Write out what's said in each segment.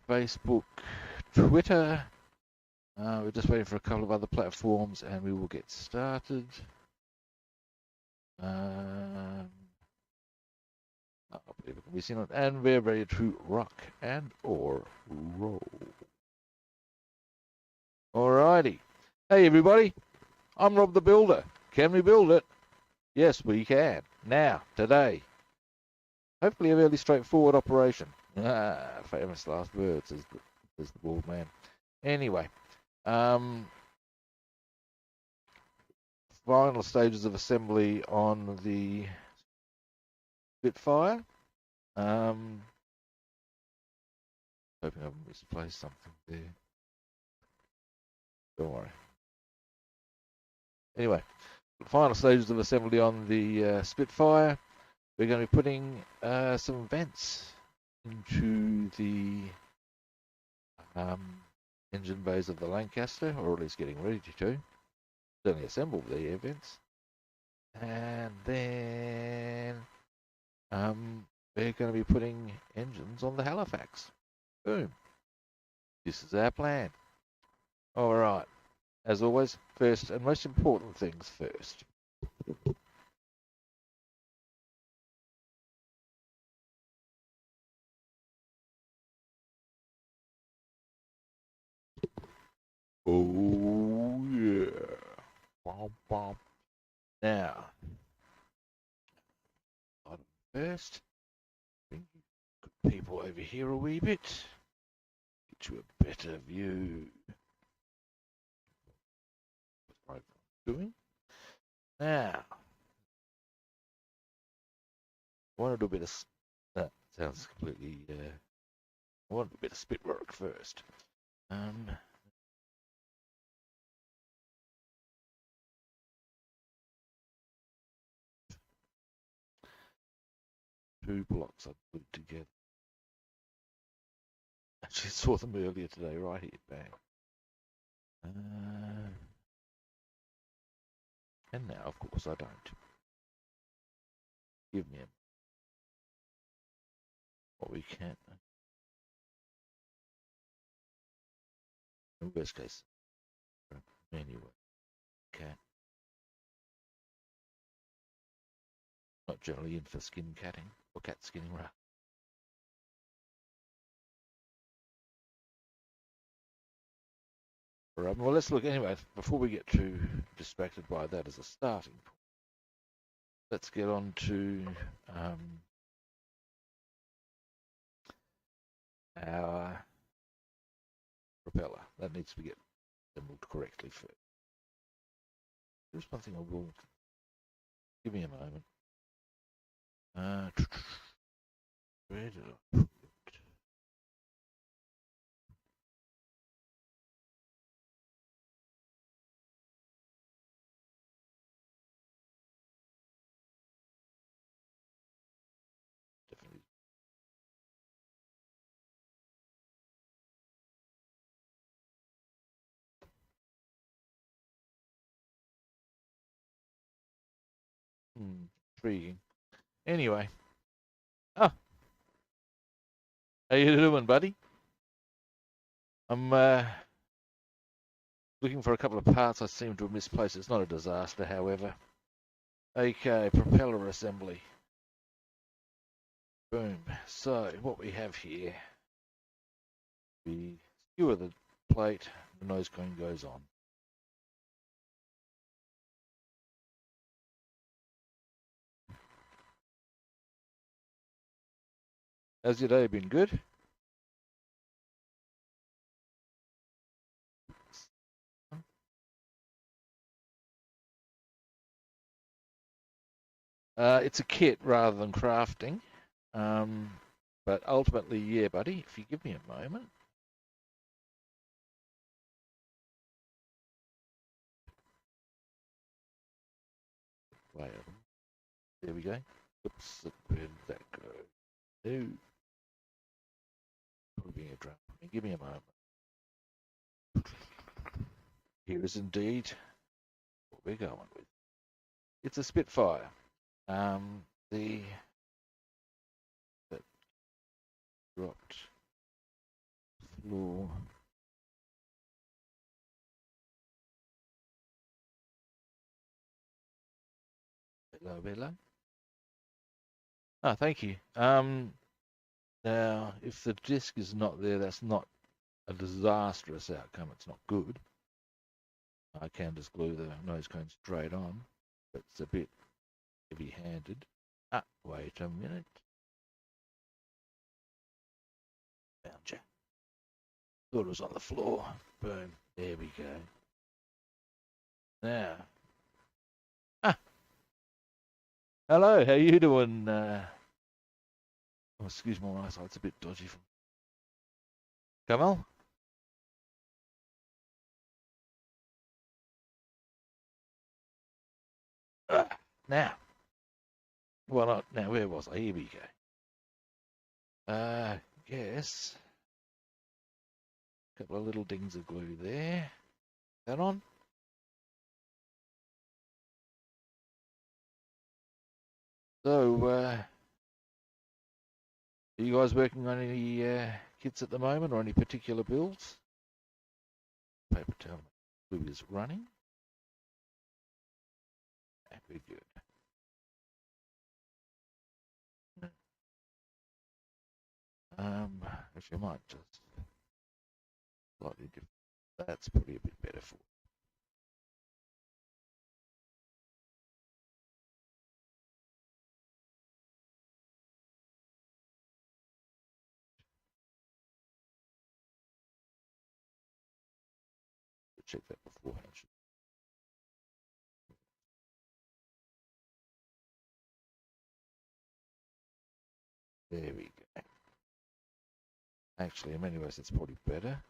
Facebook, Twitter. We're just waiting for a couple of other platforms and we will get started. I believe it can be seen on, and we're ready to rock and or roll. Alrighty. Hey everybody, I'm Rob the Builder. Can we build it? Yes, we can. Now, today. Hopefully a really straightforward operation. Famous last words, as the bald man. Anyway, final stages of assembly on the Spitfire. Hoping I've misplaced something there. Don't worry. Anyway, final stages of assembly on the Spitfire. We're going to be putting some vents into the engine bays of the Lancaster, or at least getting ready to. Certainly assemble the air vents. And then we're going to be putting engines on the Halifax. Boom. This is our plan. All right. As always, first and most important things first. Oh, yeah. Bom, bom. Now, first, bring people over here a wee bit. Get you a better view. What I'm doing. Now, I want to do a bit of, that sounds completely, I want to do a bit of spit work first. Two blocks I put together. Actually saw them earlier today, right here, bang. And now, of course, I don't. Give me a what we can. In worst case, anyway, cat. Not generally in for skin catting or cat skinning, rather. Right, well, let's look anyway. Before we get too distracted by that as a starting point, let's get on to our propeller. That needs to get assembled correctly first. There's one thing I will. Give me a moment. Where did I put it? Definitely. Intriguing. Anyway. Oh. How you doing, buddy? I'm looking for a couple of parts I seem to have misplaced. It's not a disaster, however. Okay, propeller assembly. Boom. So, what we have here, we skewer the plate, the nose cone goes on. How's your day been? Good? It's a kit rather than crafting. But ultimately, yeah, buddy, if you give me a moment. There we go. Oops, where did that go? No. Probably being a drum. Give me a moment. Here is indeed what we're going with. It's a Spitfire. The that dropped floor. Hello, hello. Oh, thank you. Now, if the disc is not there, that's not a disastrous outcome. It's not good. I can just glue the nose cone straight on. It's a bit heavy-handed. Ah, wait a minute. Found you. Thought it was on the floor. Boom. There we go. Now. Ah. Hello, how you doing? Oh, excuse my eyesight's a bit dodgy. Kamal? Now. Well, not now. Where was I? Here we go. Yes. Couple of little dings of glue there. That on. So, are you guys working on any kits at the moment or any particular builds? Paper towel glue is running. Very good. If you might just slightly different. That's probably a bit better for. Check that beforehand. There we go. Actually, in many ways, it's probably better.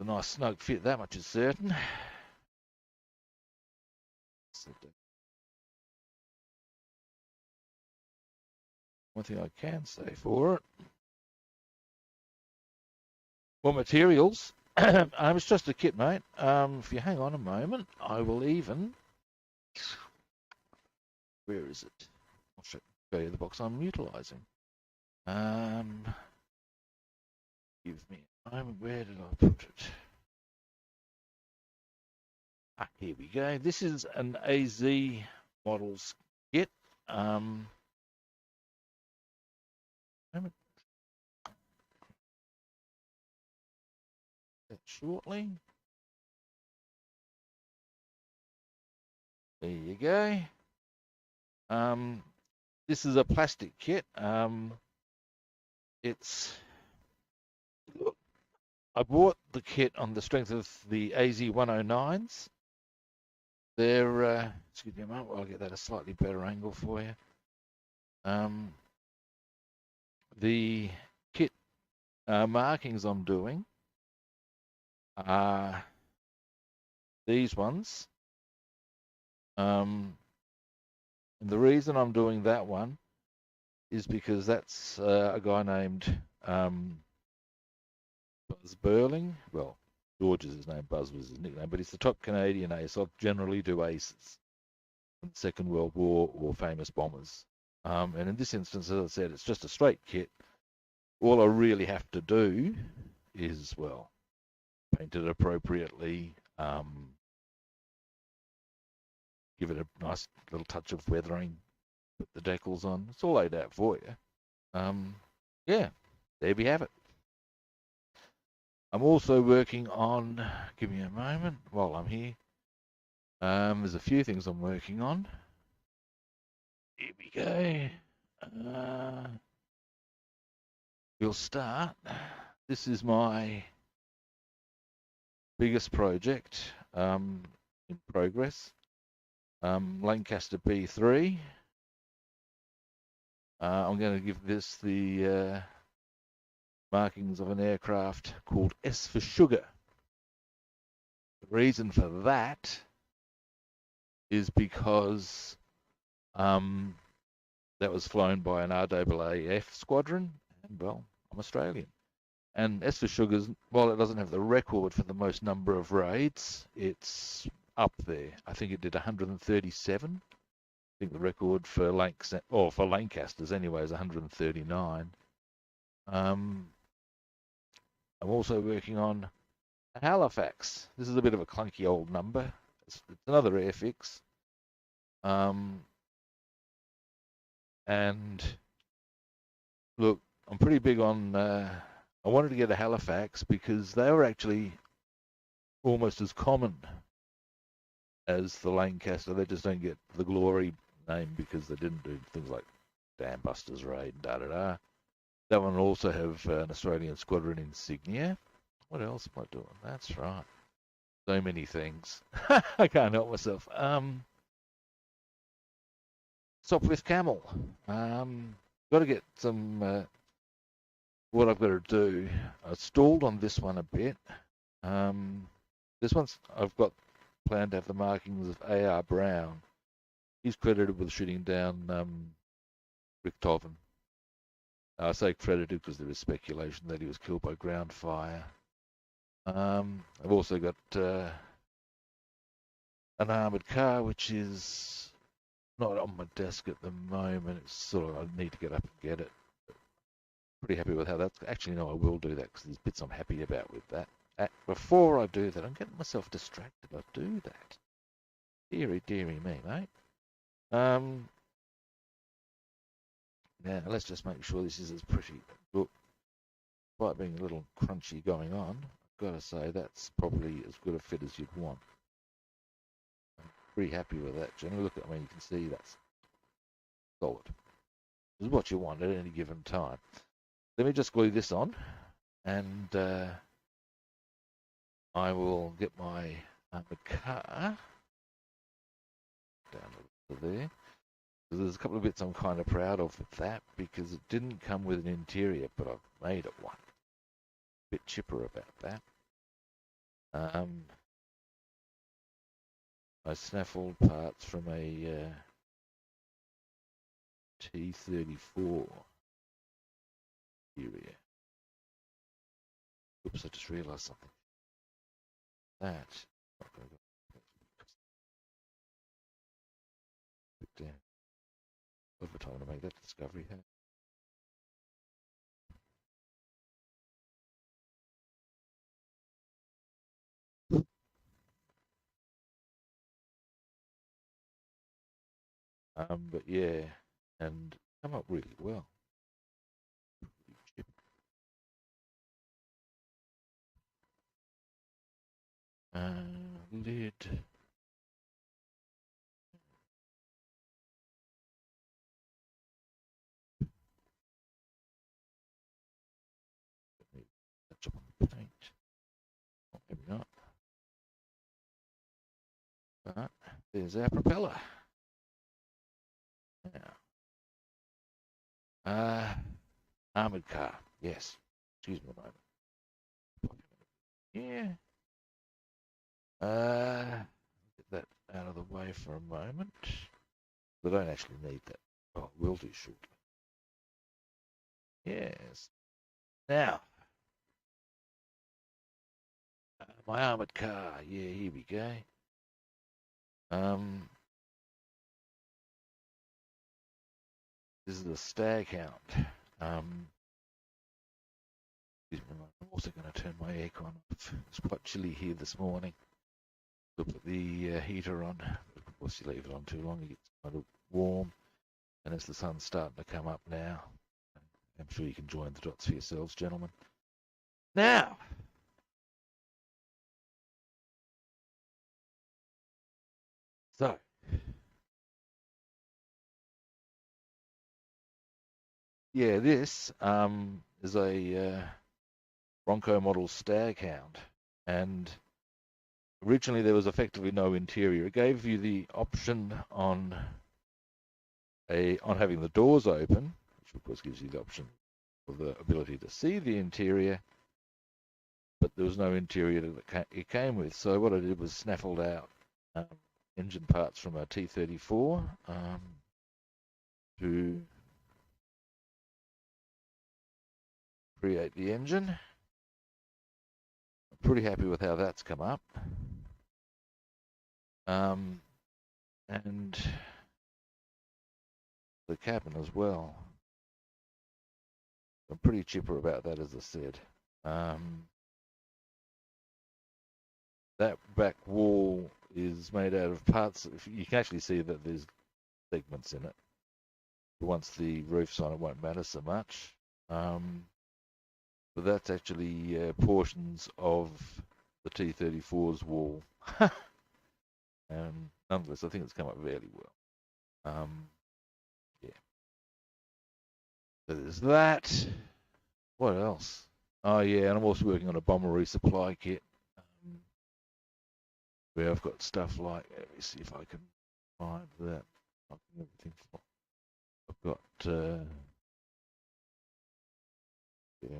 A nice snug fit, that much is certain. One thing I can say for it. Well, materials. It's just a kit, mate. If you hang on a moment, I will even. Where is it? I'll show you the box I'm utilising. Give me a moment. Where did I put it? Ah, here we go. This is an AZ models kit. Shortly. There you go. This is a plastic kit. It's. I bought the kit on the strength of the AZ 109s. They're. Excuse me a moment. I'll get that a slightly better angle for you. The kit markings I'm doing are these ones. And the reason I'm doing that one is because that's a guy named Buzz Burling. Well, George is his name, Buzz was his nickname, but he's the top Canadian ace. I generally do aces from the Second World War or famous bombers. And in this instance, as I said, it's just a straight kit. All I really have to do is, well, paint it appropriately, give it a nice little touch of weathering, put the decals on. It's all laid out for you. Yeah, there we have it. I'm also working on, give me a moment while I'm here. There's a few things I'm working on. Here we go. We'll start. This is my biggest project in progress. Lancaster B3. I'm going to give this the markings of an aircraft called S for Sugar. The reason for that is because that was flown by an RAAF squadron, and well, I'm Australian. And S for Sugar's, while it doesn't have the record for the most number of raids, it's up there. I think it did 137. I think the record for Lancaster's anyway is 139. I'm also working on Halifax. This is a bit of a clunky old number. It's another Airfix. And look, I'm pretty big on. I wanted to get a Halifax because they were actually almost as common as the Lancaster. They just don't get the glory name because they didn't do things like Dam Busters Raid, da da da. That one will also have an Australian Squadron insignia. What else am I doing? That's right. So many things. I can't help myself. Stop with Camel. Got to get some. What I've got to do. I stalled on this one a bit. This one's I've got planned to have the markings of A.R. Brown. He's credited with shooting down Rick Toven. I say credited because there is speculation that he was killed by ground fire. I've also got an armoured car, which is not on my desk at the moment. It's sort of, I need to get up and get it. Pretty happy with how that's... Actually, no, I will do that because there's bits I'm happy about with that. Before I do that, I'm getting myself distracted. I do that. Deary, deary me, mate. Now, let's just make sure this is as pretty. Look, despite being a little crunchy going on, I've got to say that's probably as good a fit as you'd want. I'm pretty happy with that, Jenny. Look at me, you can see that's solid. This is what you want at any given time. Let me just glue this on, and I will get my car down to there. There's a couple of bits I'm kind of proud of with that because it didn't come with an interior, but I've made it one. A bit chipper about that. I snaffled parts from a T-34 interior. Oops, I just realised something. That's not going to go down. Over time to make that discovery. But yeah, and come up really well. Lid. Touch up on the paint. Oh, maybe not. But there's our propeller. Now, armored car. Yes. Excuse me a moment. Yeah. Get that out of the way for a moment. I don't actually need that. Oh, will do shortly. Yes. Now, my armored car. Yeah, here we go. This is the Staghound. I'm also going to turn my aircon off. It's quite chilly here this morning. We'll put the heater on. Of course, you leave it on too long, it gets kind of warm. And as the sun's starting to come up now, I'm sure you can join the dots for yourselves, gentlemen. Now, so yeah, this is a Bronco model Staghound, and originally there was effectively no interior. It gave you the option on having the doors open, which of course gives you the option of the ability to see the interior, but there was no interior that it came with. So what I did was snaffled out engine parts from a T-34 to create the engine. I'm pretty happy with how that's come up. And the cabin as well. I'm pretty chipper about that, as I said. that back wall is made out of parts. You can actually see that there's segments in it. But once the roof's on, it won't matter so much. But that's actually portions of the T-34's wall. Nonetheless, I think it's come up fairly well. Yeah. So there's that. What else? Oh yeah, and I'm also working on a bomber resupply kit. Where I've got stuff like, let me see if I can find that. I've got, yeah,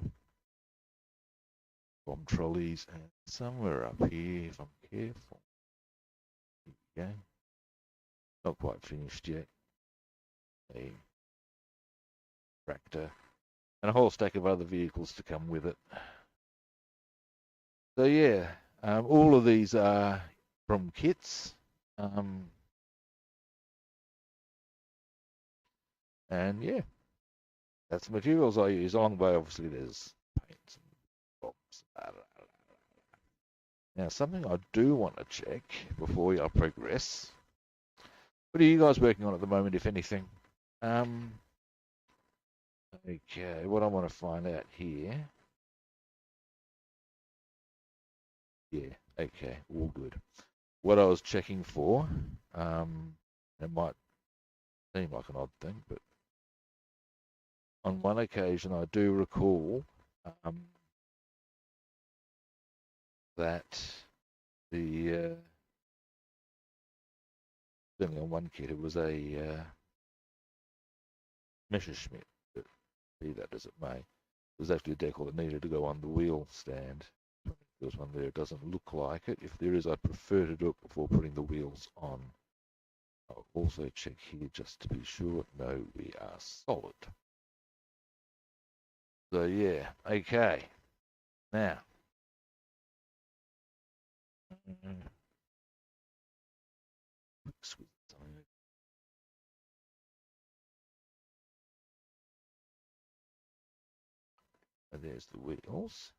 bomb trolleys and somewhere up here, if I'm careful. Here we go. Not quite finished yet. A tractor and a whole stack of other vehicles to come with it. So yeah, all of these are from kits. And yeah, that's the materials I use. Along the way, obviously, there's paints and box. Now, something I do want to check before I progress. What are you guys working on at the moment, if anything? Okay, what I want to find out here. Yeah, okay, all good. What I was checking for, it might seem like an odd thing, but on one occasion I do recall that the certainly on one kit it was a Messerschmitt, but be that as it may, it was actually a decal that needed to go on the wheel stand. If there's one there, it doesn't look like it. If there is, I prefer to do it before putting the wheels on. I'll also check here just to be sure. No, we are solid. So yeah, okay. Now, and there's the wheels.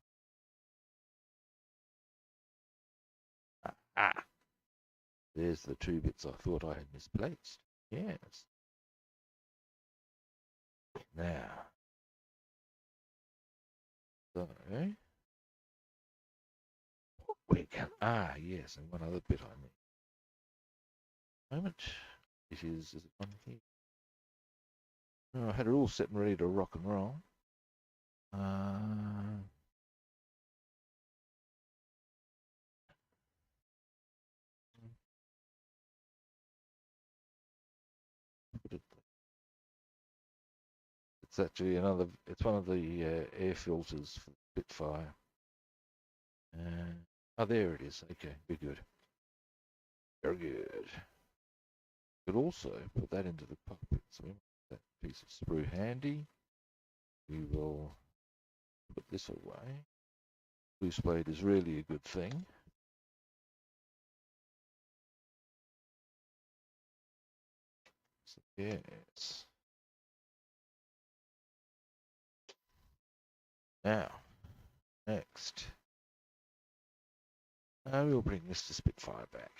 Ah, there's the two bits I thought I had misplaced. Yes. Now, so we can. Ah, yes, and one other bit I need. Moment. Is it on here? Oh, I had it all set and ready to rock and roll. It's actually another. It's one of the air filters for Spitfire. Oh, there it is. Okay, we're good. Very good. Could also put that into the cockpit. So we want that piece of sprue handy. We will put this away. Loose blade is really a good thing. So, yes. Now, next. We'll bring Mr. Spitfire back.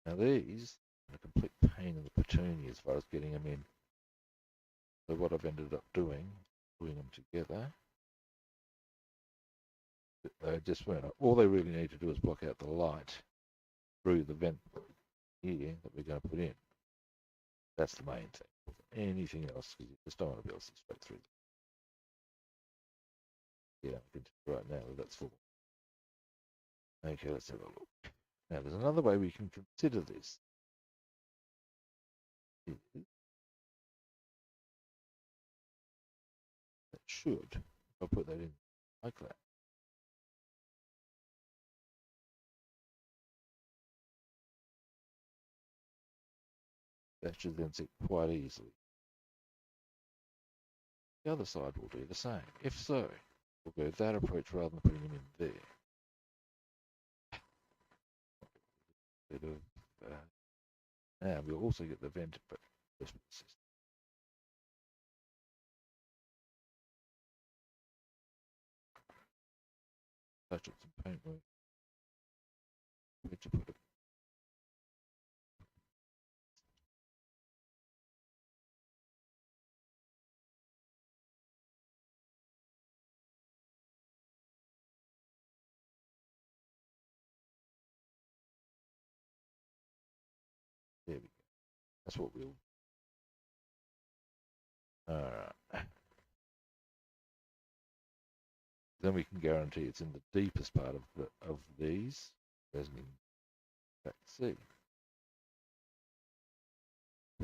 Now these are a complete pain in the patoonie as far as getting them in. So what I've ended up doing, putting them together, just weren't. All they really need to do is block out the light through the vent here that we're going to put in. That's the main thing. Anything else, because you just don't want to be able to see straight through. Yeah, I can tell right now that that's full. Okay, let's have a look. Now, there's another way we can consider this. That should, if I put that in like that. That should then sit quite easily. The other side will do the same. If so, we'll go that approach rather than putting them in there. Now we'll also get the vent, but touch up some paintwork. Where'd you put it? There we go. That's what we'll. Alright. Then we can guarantee it's in the deepest part of these, as in fact C.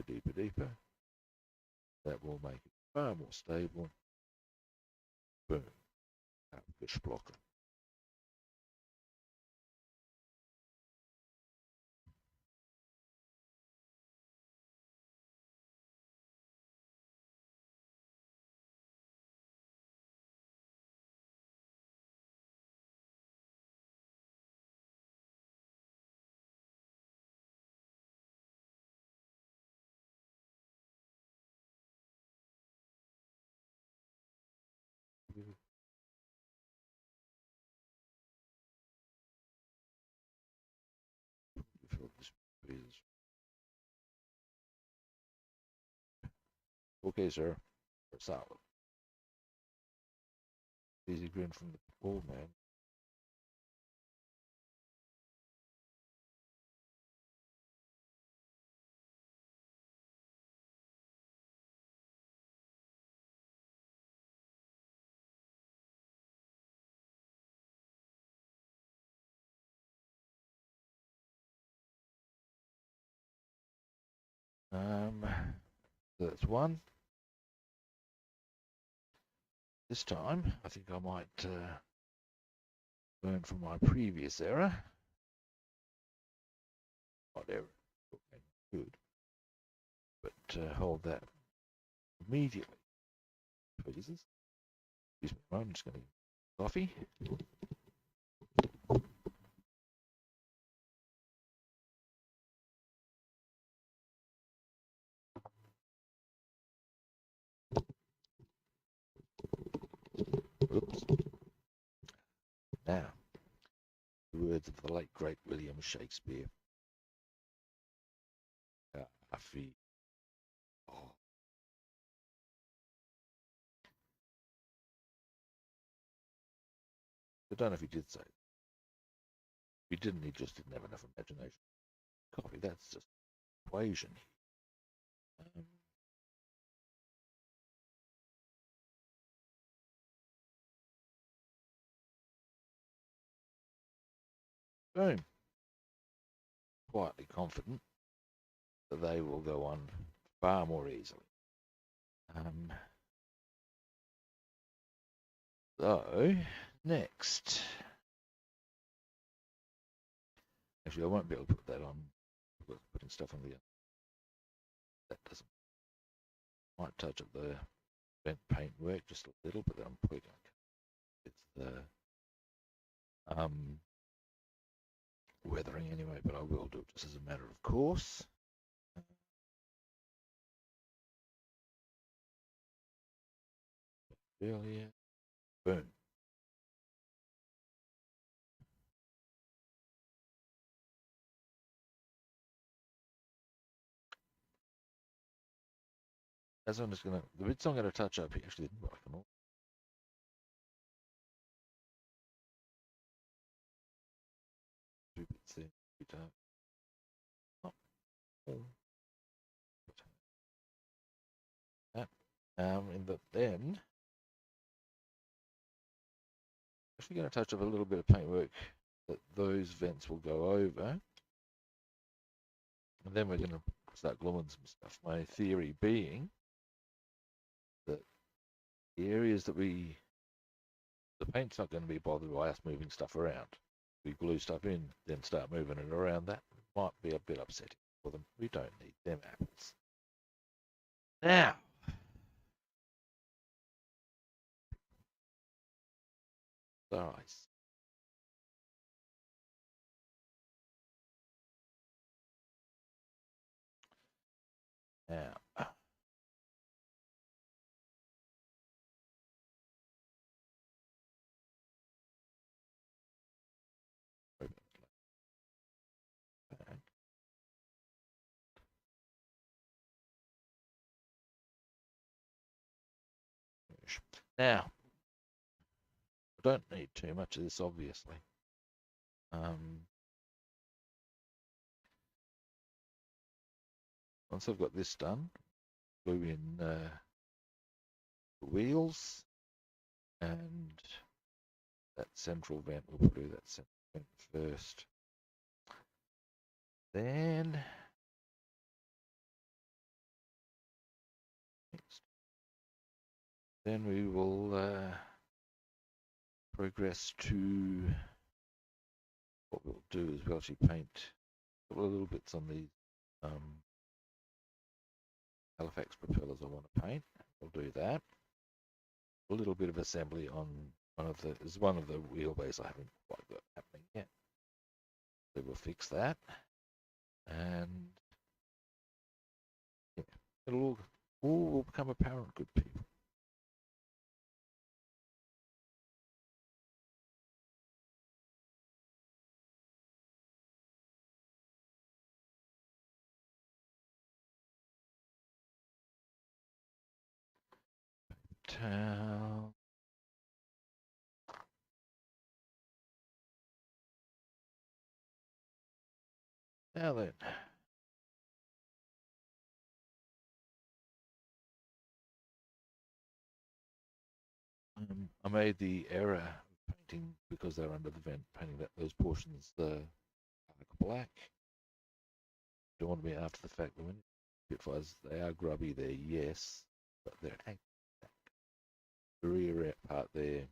Deeper, deeper. That will make it far more stable. Boom. Fish blocker. Okay, sir. Solid. Easy grin from the old man. That's one. This time, I think I might learn from my previous error. Not error, okay, good. But hold that immediately, please. Excuse me, I'm just going to coffee. Oops. Now, the words of the late great William Shakespeare. I feel. Oh. I don't know if he did say it. If he didn't, he just didn't have enough imagination. Copy, that's just an equation. Boom. Quietly confident that they will go on far more easily. So, next. Actually, I won't be able to put that on. Putting stuff on the. That doesn't. Might touch up the bent paint work just a little, but then I'm probably going to. It's the weathering anyway, but I will do it just as a matter of course. Earlier, boom. As I'm just gonna, the bits I'm gonna touch up here. Actually, well, I can all. Two bits there. That. In the then. Actually going to touch up a little bit of paintwork that those vents will go over. And then we're going to start gluing some stuff. My theory being that the areas that the paint's not going to be bothered by us moving stuff around. We glue stuff in, then start moving it around. That might be a bit upsetting for them. We don't need them apples. Now, size. Now, finish. Now, I don't need too much of this, obviously. Once I've got this done, glue in the wheels and that central vent. We'll do that central vent first. Then we will progress to what we'll do is we'll actually paint a couple of little bits on these Halifax propellers I want to paint. We'll do that. A little bit of assembly on one of the wheelbase I haven't quite got happening yet. So we'll fix that, and yeah, it'll all will become apparent, good people. Towel. Now then, I made the error of painting, because they're under the vent, painting those portions the black. Don't want to be after the fact that when Spitfires, they are grubby there, yes, but they're the rear part there.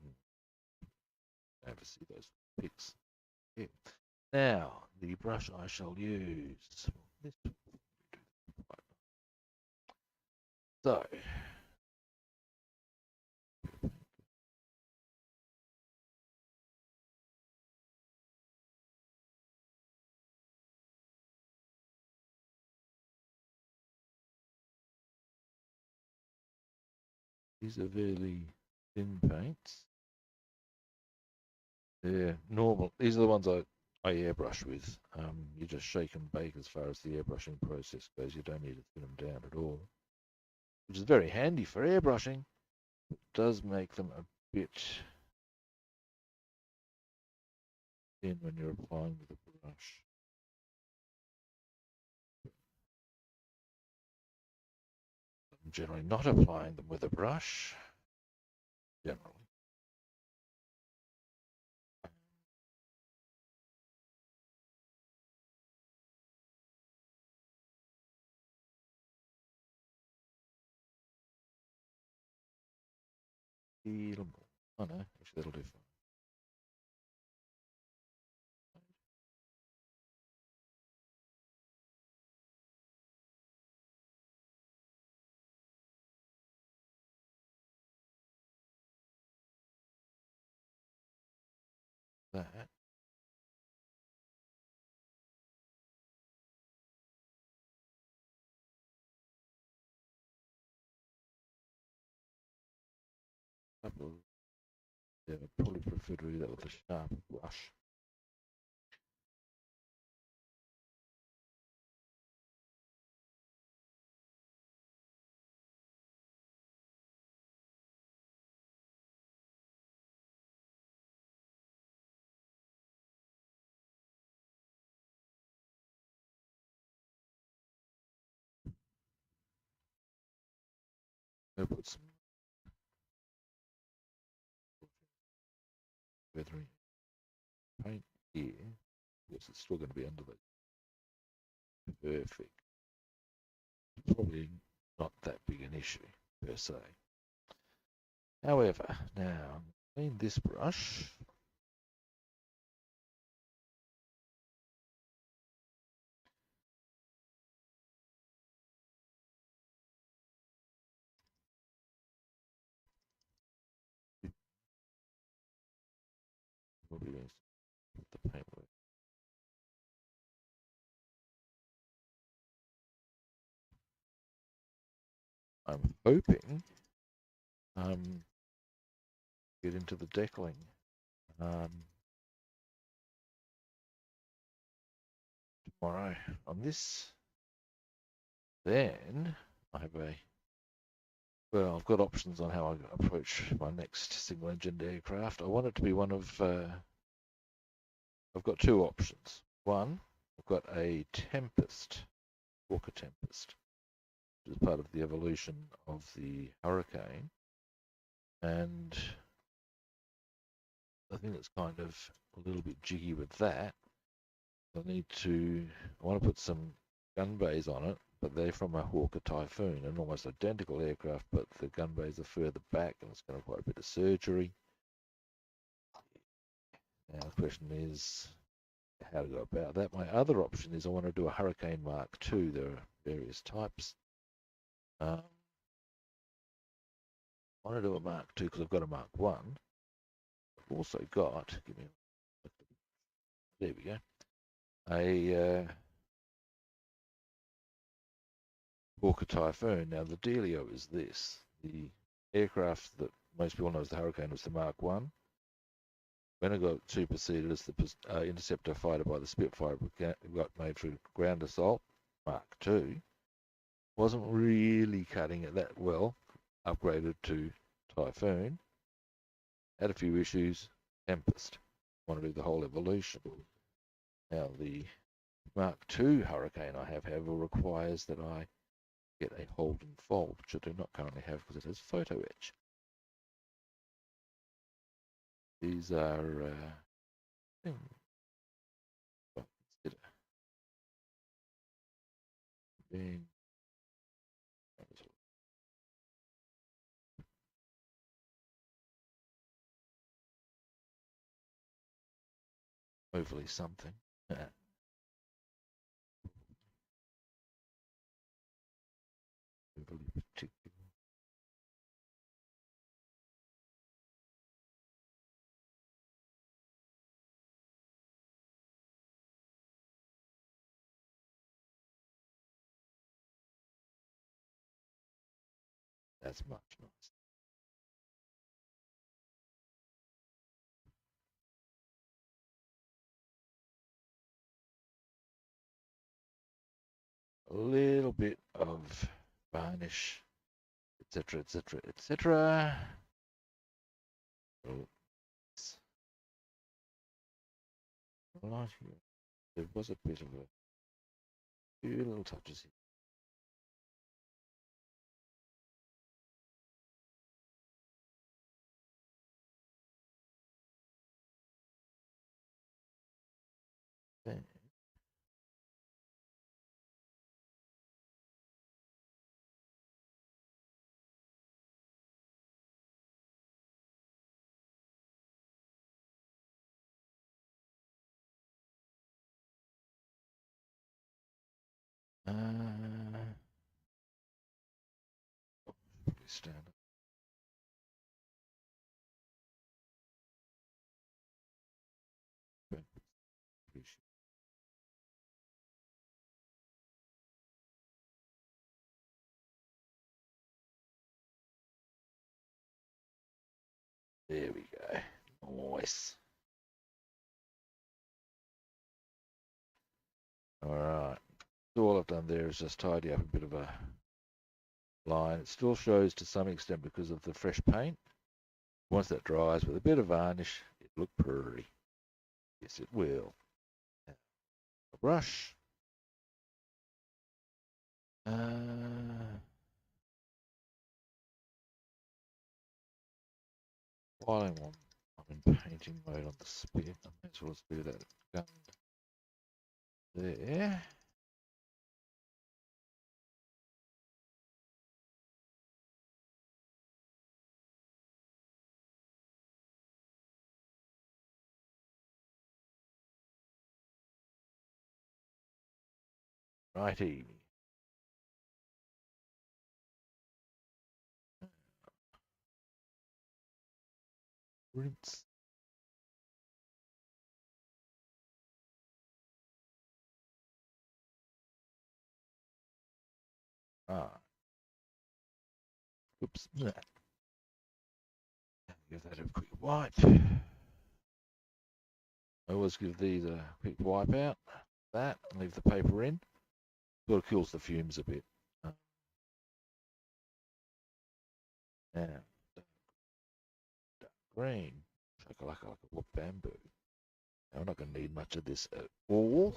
Never see those pics. Yeah. Now, the brush I shall use. So, these are really thin paints. They're normal. These are the ones I airbrush with. You just shake and bake as far as the airbrushing process goes. You don't need to thin them down at all, which is very handy for airbrushing. It does make them a bit thin when you're applying with a brush. I'm generally not applying them with a brush. Generally. Oh no, actually that'll do fine. That. Yeah, I probably prefer to do that with a sharp brush. I'll put some feathering paint here. Yes, it's still going to be under the perfect. Probably not that big an issue per se. However, now clean this brush. Probably needs to put the paint with. I'm hoping get into the deckling tomorrow on this. Then I have a Well, I've got options on how I approach my next single-engined aircraft. I want it to be one of. I've got two options. One, I've got a Tempest, Hawker Tempest, which is part of the evolution of the Hurricane, and I think it's kind of a little bit jiggy with that. I want to put some gun bays on it, but they're from a Hawker Typhoon, an almost identical aircraft, but the gun bays are further back and it's going to require a bit of surgery. Now the question is how to go about that. My other option is I want to do a Hurricane Mark II. There are various types. I want to do a Mark II because I've got a Mark I. I've also got, there we go, a Hawker Typhoon. Now the dealio is this: the aircraft that most people know as the Hurricane was the Mark I. When it got superseded as the interceptor fighter by the Spitfire, got made for ground assault. Mark II wasn't really cutting it that well. Upgraded to Typhoon. Had a few issues. Tempest. Want to do the whole evolution. Now the Mark II Hurricane I have, however, requires that I get a hold and fold, which I do not currently have because it has photo etch. These are being overly something. Overly particular. That's much nice. A little bit of varnish, etc., etc., etc. Right here. There was a bit of a few little touches here. There. Probably stand up. There we go. Nice. All right. So all I've done there is just tidy up a bit of a line. It still shows to some extent because of the fresh paint. Once that dries with a bit of varnish, it look pretty. Yes, it will. Now, a brush. While I'm in painting mode on the spit, I may as well do that gun there. Righty. Rinse. Ah. Oops. Give that a quick wipe. I always give these a quick wipe out. That, and leave the paper in. Sort of kills the fumes a bit. Now, dark green. Shakalaka like a whoop bamboo. Now, we're not going to need much of this at all.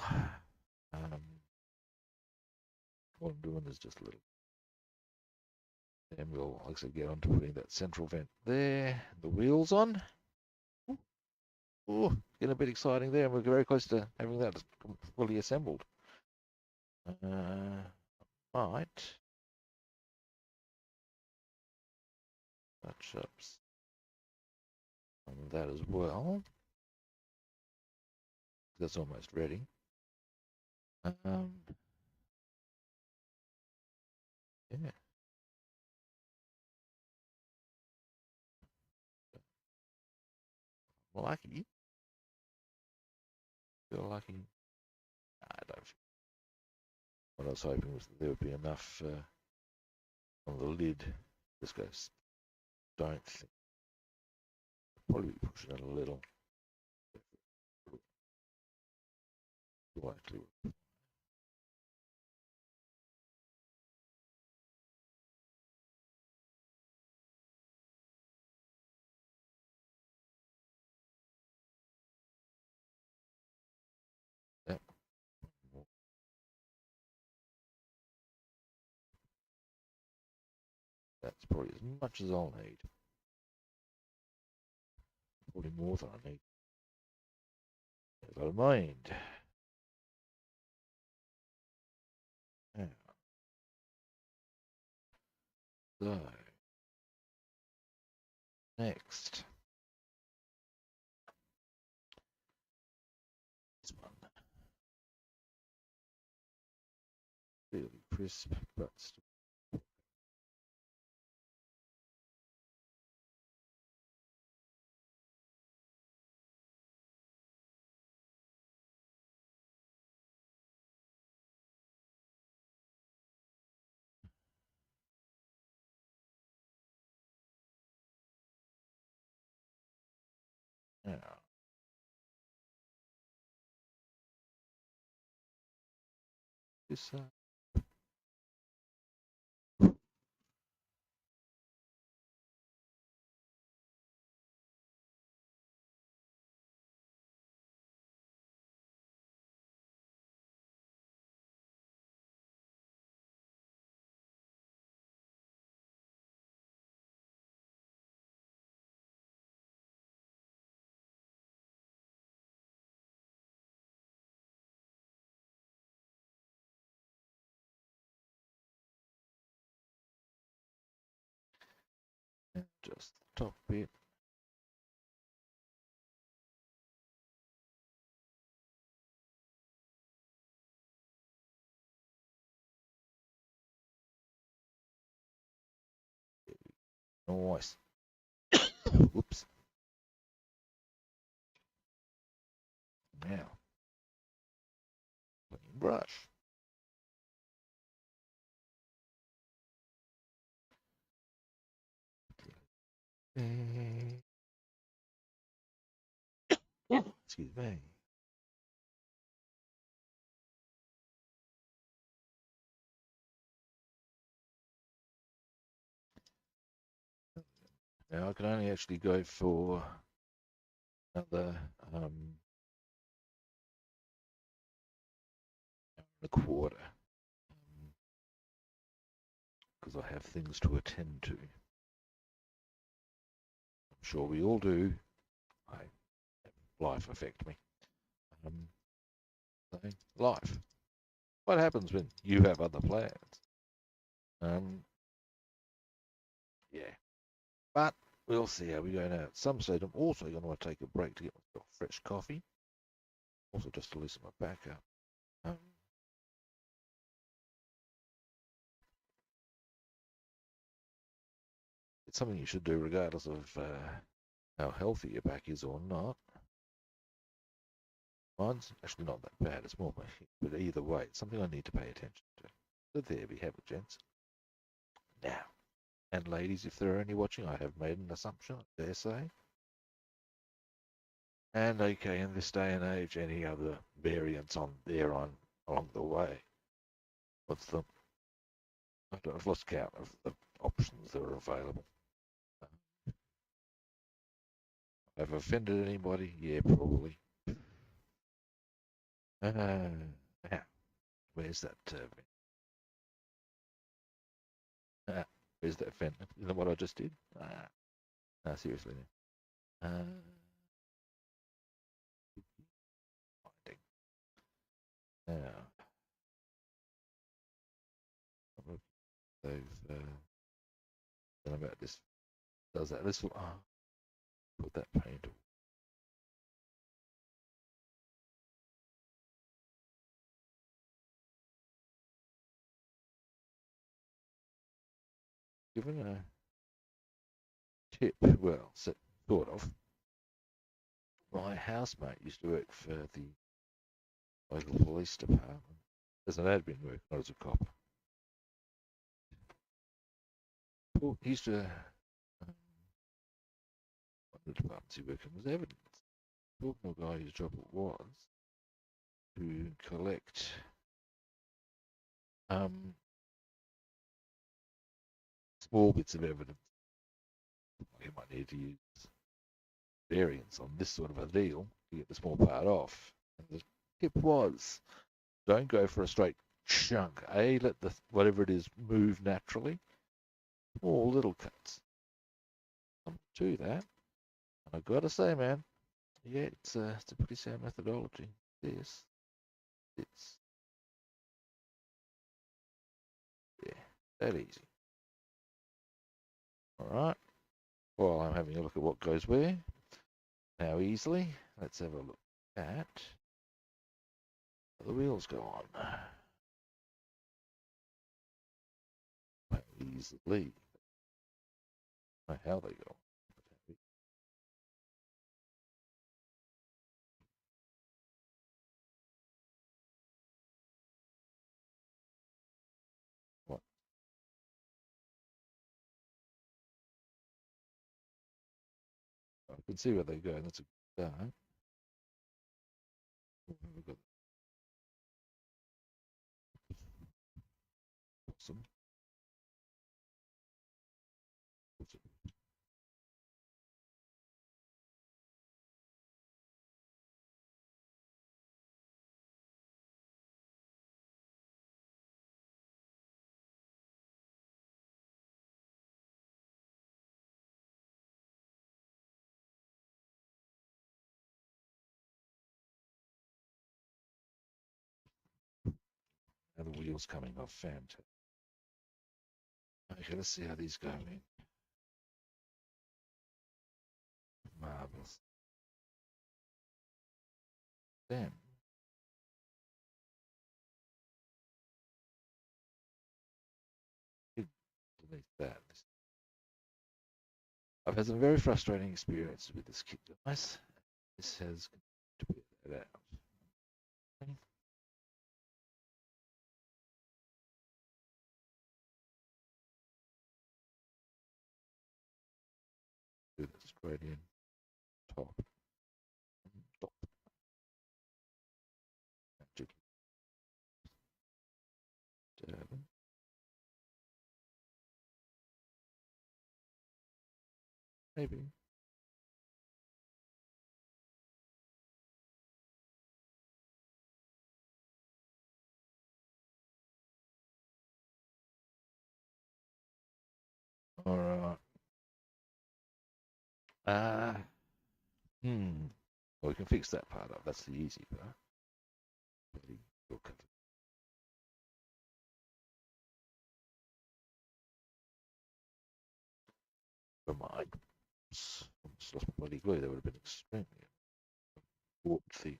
What I'm doing is just a little. Then we'll, like I said, get on to putting that central vent there. The wheels on. Ooh, ooh, getting a bit exciting there. And we're very close to having that fully assembled. Might touch ups on that as well. That's almost ready. Yeah. Lucky. Feel lucky. I don't feel. What I was hoping was that there would be enough on the lid. This goes. Don't think. Probably be pushing it a little. Likely. Yep. That's probably as much as I'll need. Probably more than I need. Never mind. Now, so, next. This one. Really crisp, but still. Now, this just the top bit. Nice. Whoops. Now, clean brush. Excuse me. Now I can only actually go for another a quarter because I have things to attend to. I'm sure we all do. Life affect me. So life. What happens when you have other plans? Yeah. But we'll see how we go now. At some stage, I'm also going to take a break to get myself fresh coffee. Also, just to loosen my back up. It's something you should do regardless of how healthy your back is or not. Mine's actually not that bad. It's more my hip. But either way, it's something I need to pay attention to. So there we have it, gents. Now, and ladies, if there are any watching, I have made an assumption, I dare say. And okay, in this day and age, any other variants on there on along the way. What's the? I've lost count of the options that are available. I've offended anybody? Yeah, probably. Now, where's that vent? Where's that vent? You know what I just did? No, seriously. Finding. Now, they've done about this. Does that? This will put that paint. Given a tip, well, sort of. My housemate used to work for the local police department as an admin work, not as a cop. Well, he used to, one of the departments he worked in was evidence. Talking to a guy whose job it was to collect small bits of evidence. You might need to use variance on this sort of a deal to get the small part off. And the tip was, don't go for a straight chunk. Let the whatever it is move naturally. Small little cuts. Do that. And I've got to say, man, yeah, it's a pretty sound methodology. This, it's yeah, that easy. All right. While I'm having a look at what goes where, how easily. Let's have a look at the wheels go on. How easily. Not how they go. What? I can see where they go. That's a good start. We've got awesome. Now the wheels coming off. Fantastic. Okay, let's see how these go in. Marvelous. Damn. Beneath that. I've had some very frustrating experiences with this kit, guys. This has to be that out. Okay. Do this gradient top. Top. Magic. Maybe. Alright. Hmm. Well, we can fix that part up. That's the easy part. We'll cover. Never mind. Just lost my bloody glue. That would have been extremely warped thing.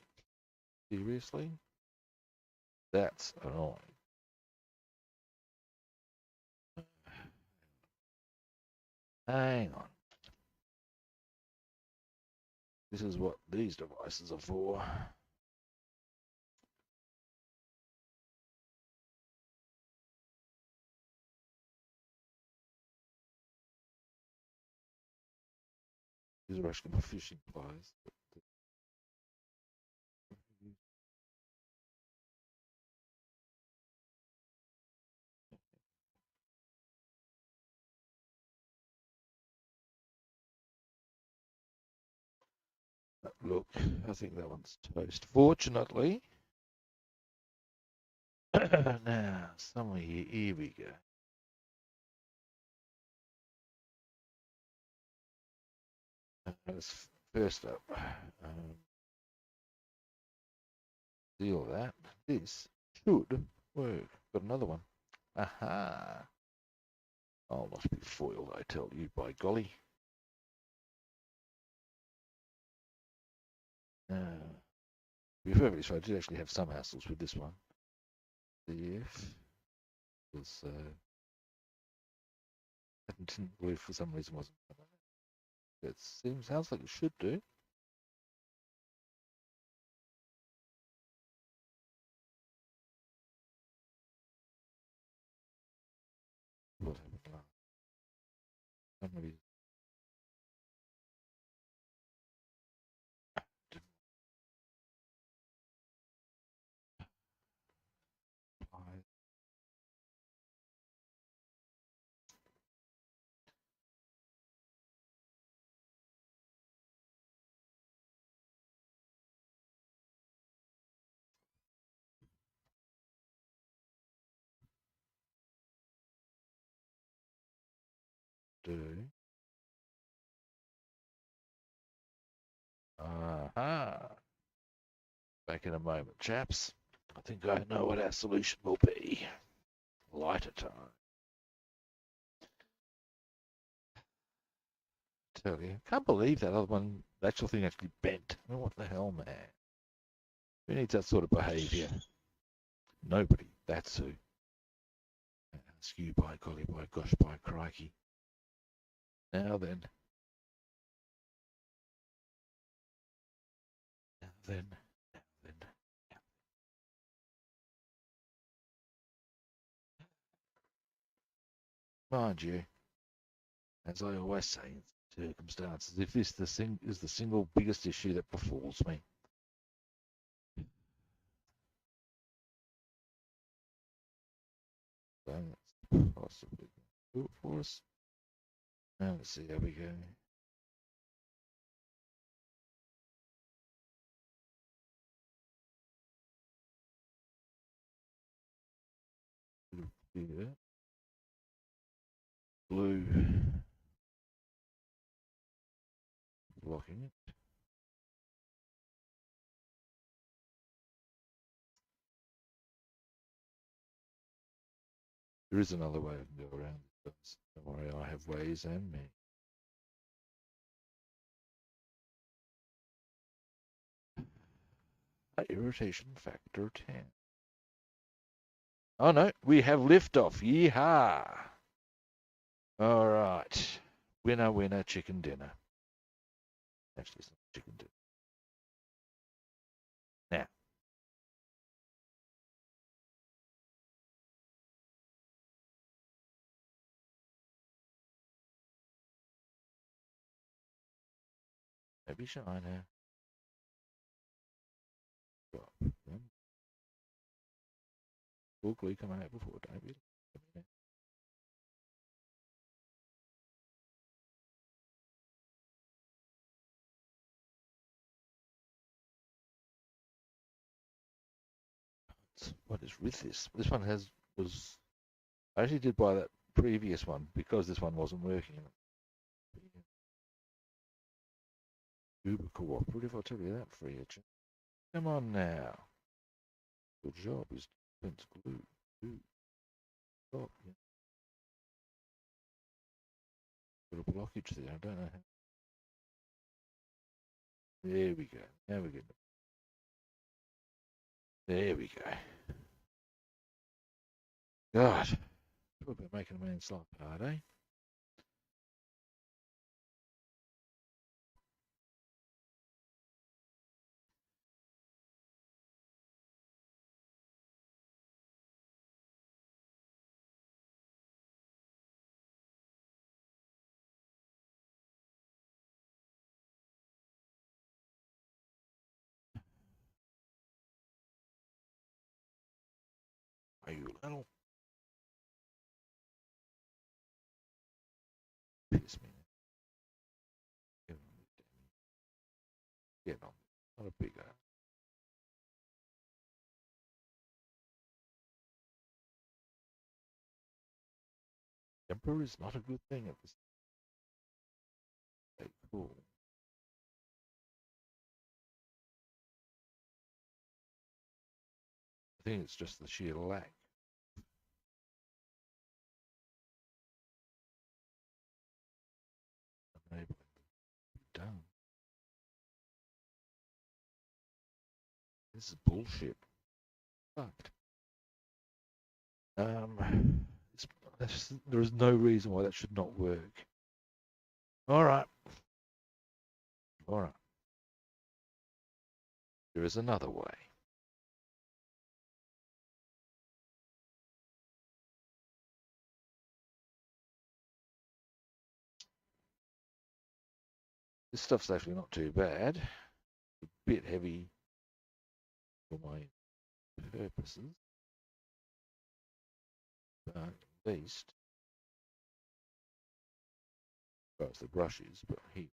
Seriously? That's annoying. Hang on. This is what these devices are for. These are actually my fishing pliers. look. I think that one's toast. Fortunately, now somewhere here we go. Let's first up, deal that. This should work. Got another one. Aha! Oh, must be foiled, I tell you, by golly. To be perfectly sure, I did actually have some hassles with this one. See if was didn't believe for some reason wasn't. It sounds like it should do. What happened last? Somebody didn't apply. Do. Aha! Back in a moment, chaps. I think I know what our solution will be. Lighter time. Tell you, can't believe that other one, the actual thing actually bent. I mean, what the hell, man? Who needs that sort of behaviour? Nobody. That's who. Skew by golly, by gosh, by crikey. Now then. Now then. Now then. Mind you, as I always say in circumstances, if this is the single biggest issue that befalls me, then it's possibly do it for us. Now let's see how we go. Yeah. Blue blocking it. There is another way I can go around this. Don't worry, I have ways and me. Irritation factor 10. Oh no, we have liftoff. Yeehaw! All right. Winner, winner, chicken dinner. Actually, it's not chicken dinner. Now, maybe Shiner. Drop them. Full glue coming out before, don't we? What is with this? This one was. I actually did buy that previous one because this one wasn't working. Uber cooperative, I'll tell you that for you. Come on now. Good job. Is glue. Glue. Stop. Yeah. Got a blockage there. I don't know how. There we go. Now we're getting. There we go. God. Talk about making a man's life hard, eh? Are you little? Piss me. Get on. Not a bigger. Temper is not a good thing at this. Okay, cool. I think it's just the sheer lack. Enabling done. This is bullshit. Fucked. There is no reason why that should not work. All right. All right. There is another way. This stuff's actually not too bad. A bit heavy for my purposes. But at least, as far as the brush is, but here.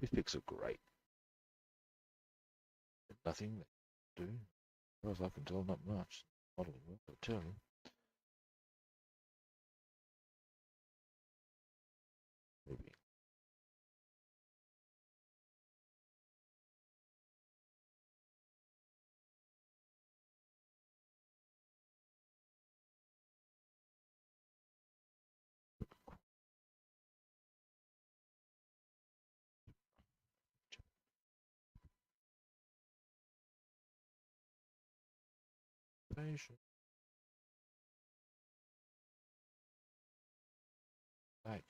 Toothpicks are great. Nothing they do. As far as I can tell, not much. Modeling work, I tell you. Maybe. Patient. Like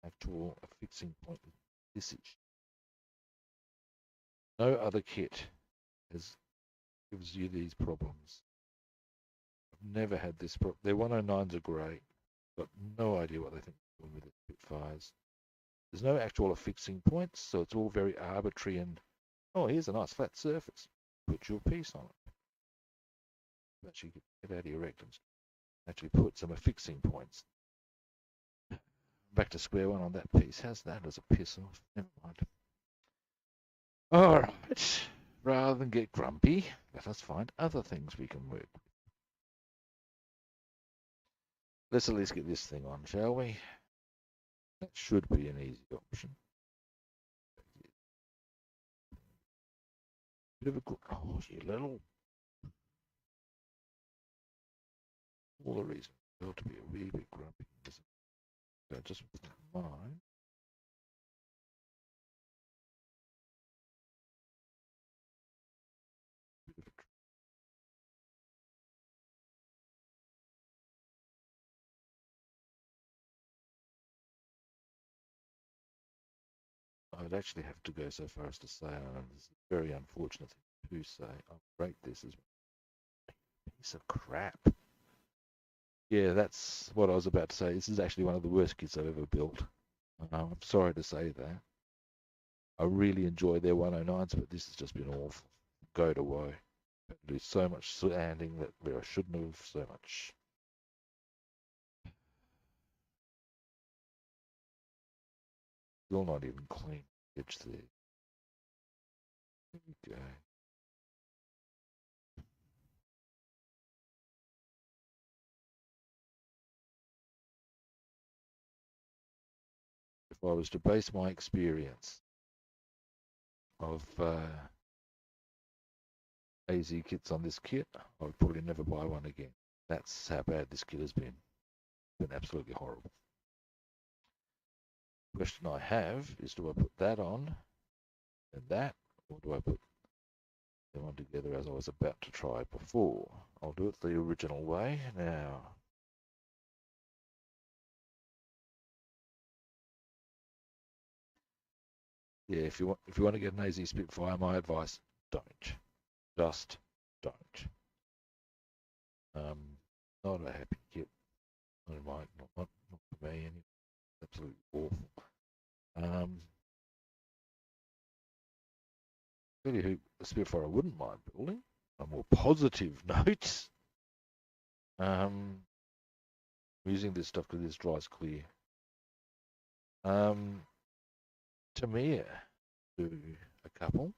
actual fixing point with this issue. No other kit gives you these problems. I've never had this problem. Their 109s are great. Got no idea what they think they're doing with the Spitfires. There's no actual affixing points, so it's all very arbitrary and, oh, here's a nice flat surface. Put your piece on it. Actually get out of your rectums. Actually put some affixing points. Back to square one on that piece. How's that as a piss off? Never mind. All right. Rather than get grumpy, let us find other things we can work with. Let's at least get this thing on, shall we? That should be an easy option. Bit of a oh, you little. All the reason to be a wee bit grumpy, isn't it? So just with that in mind. I would actually have to go so far as to say, and this is a very unfortunate thing to say, I'll rate this as a piece of crap. Yeah, that's what I was about to say. This is actually one of the worst kits I've ever built. I'm sorry to say that. I really enjoy their 109s, but this has just been awful. Go to woe. Do so much sanding that where I shouldn't have, so much. Still not even clean. Edge there. There we go. If I was to base my experience of AZ kits on this kit, I would probably never buy one again. That's how bad this kit has been. It's been absolutely horrible. The question I have is, do I put that on and that, or do I put them on together as I was about to try before? I'll do it the original way now. Yeah, if you want to get an AZ Spitfire, my advice, don't. Just don't. Not a happy kit. Not for me anyway. Absolutely awful. Tell you who the Spitfire I wouldn't mind building. A more positive note. I'm using this stuff because this dries clear. Tamiya to a couple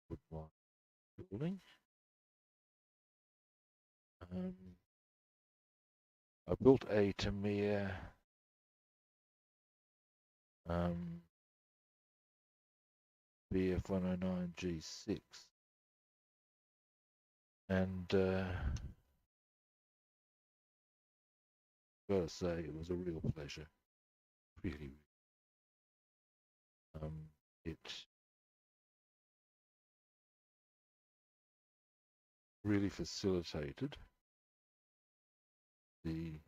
would like building. I built a Tamiya BF109 G6, and gotta say it was a real pleasure. Really, it really facilitated the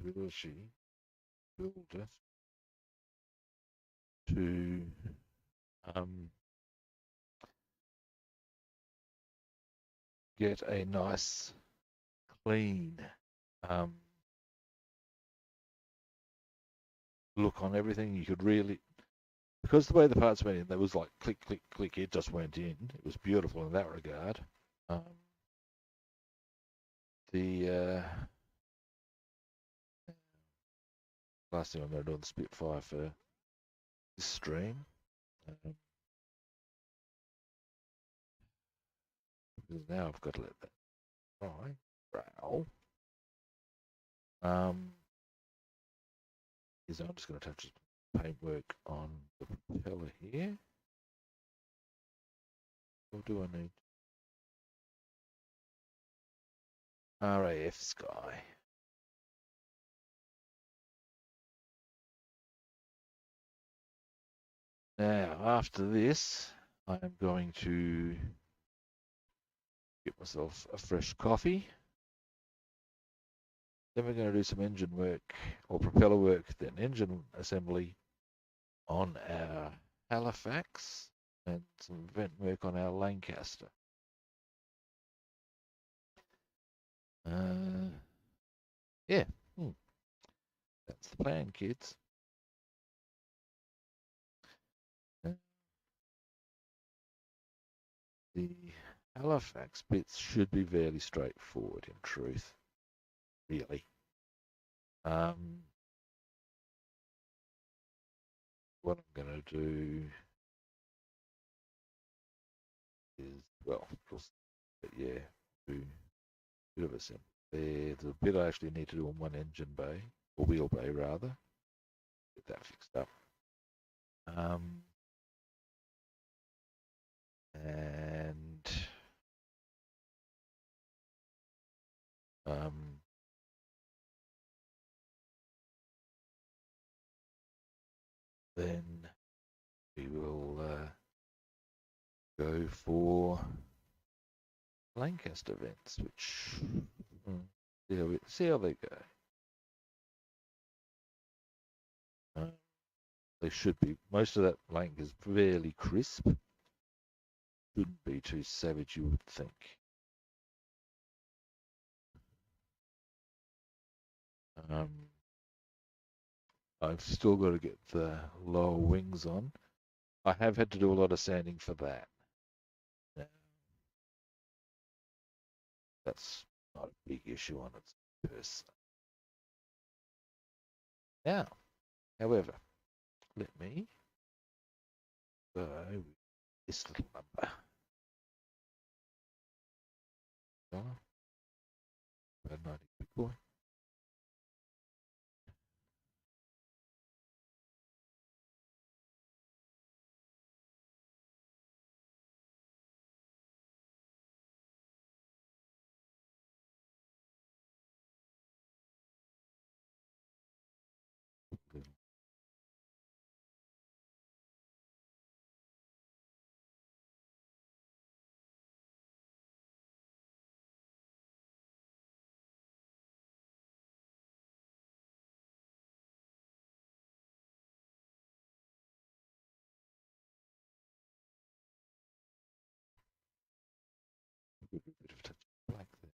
ability builder to get a nice clean look on everything. You could really, because the way the parts went in, there was like click, click, click, it just went in. It was beautiful in that regard. The last thing I'm going to do on the Spitfire for this stream, because now I've got to let that dry. Brow. Is I'm just going to touch paintwork on the propeller here. What do I need? RAF Sky. Now, after this, I am going to get myself a fresh coffee. Then we're going to do some engine work, or propeller work, then engine assembly on our Halifax, and some vent work on our Lancaster. Yeah, that's the plan, kids. The Halifax bits should be fairly straightforward, in truth, really. What I'm going to do is, well, just, yeah, do a bit of assembly there. There's a bit I actually need to do on one engine bay, or wheel bay rather. Get that fixed up. And then we will go for Lancaster events, which see how they go. They should be. Most of that lank is fairly crisp. Shouldn't be too savage, you would think. I've still got to get the lower wings on. I have had to do a lot of sanding for that. That's not a big issue on its person. Now, however, let me go with this little number. About 90 big boy. A bit of touch of black there.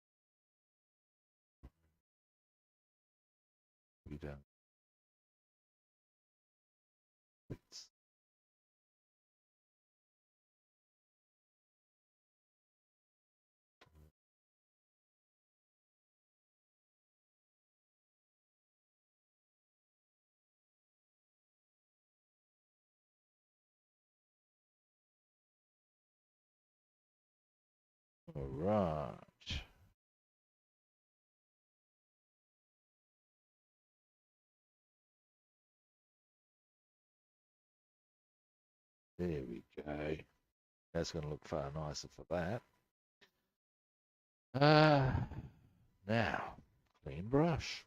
Be down. Bits. All right. There we go. That's going to look far nicer for that. Now, clean brush.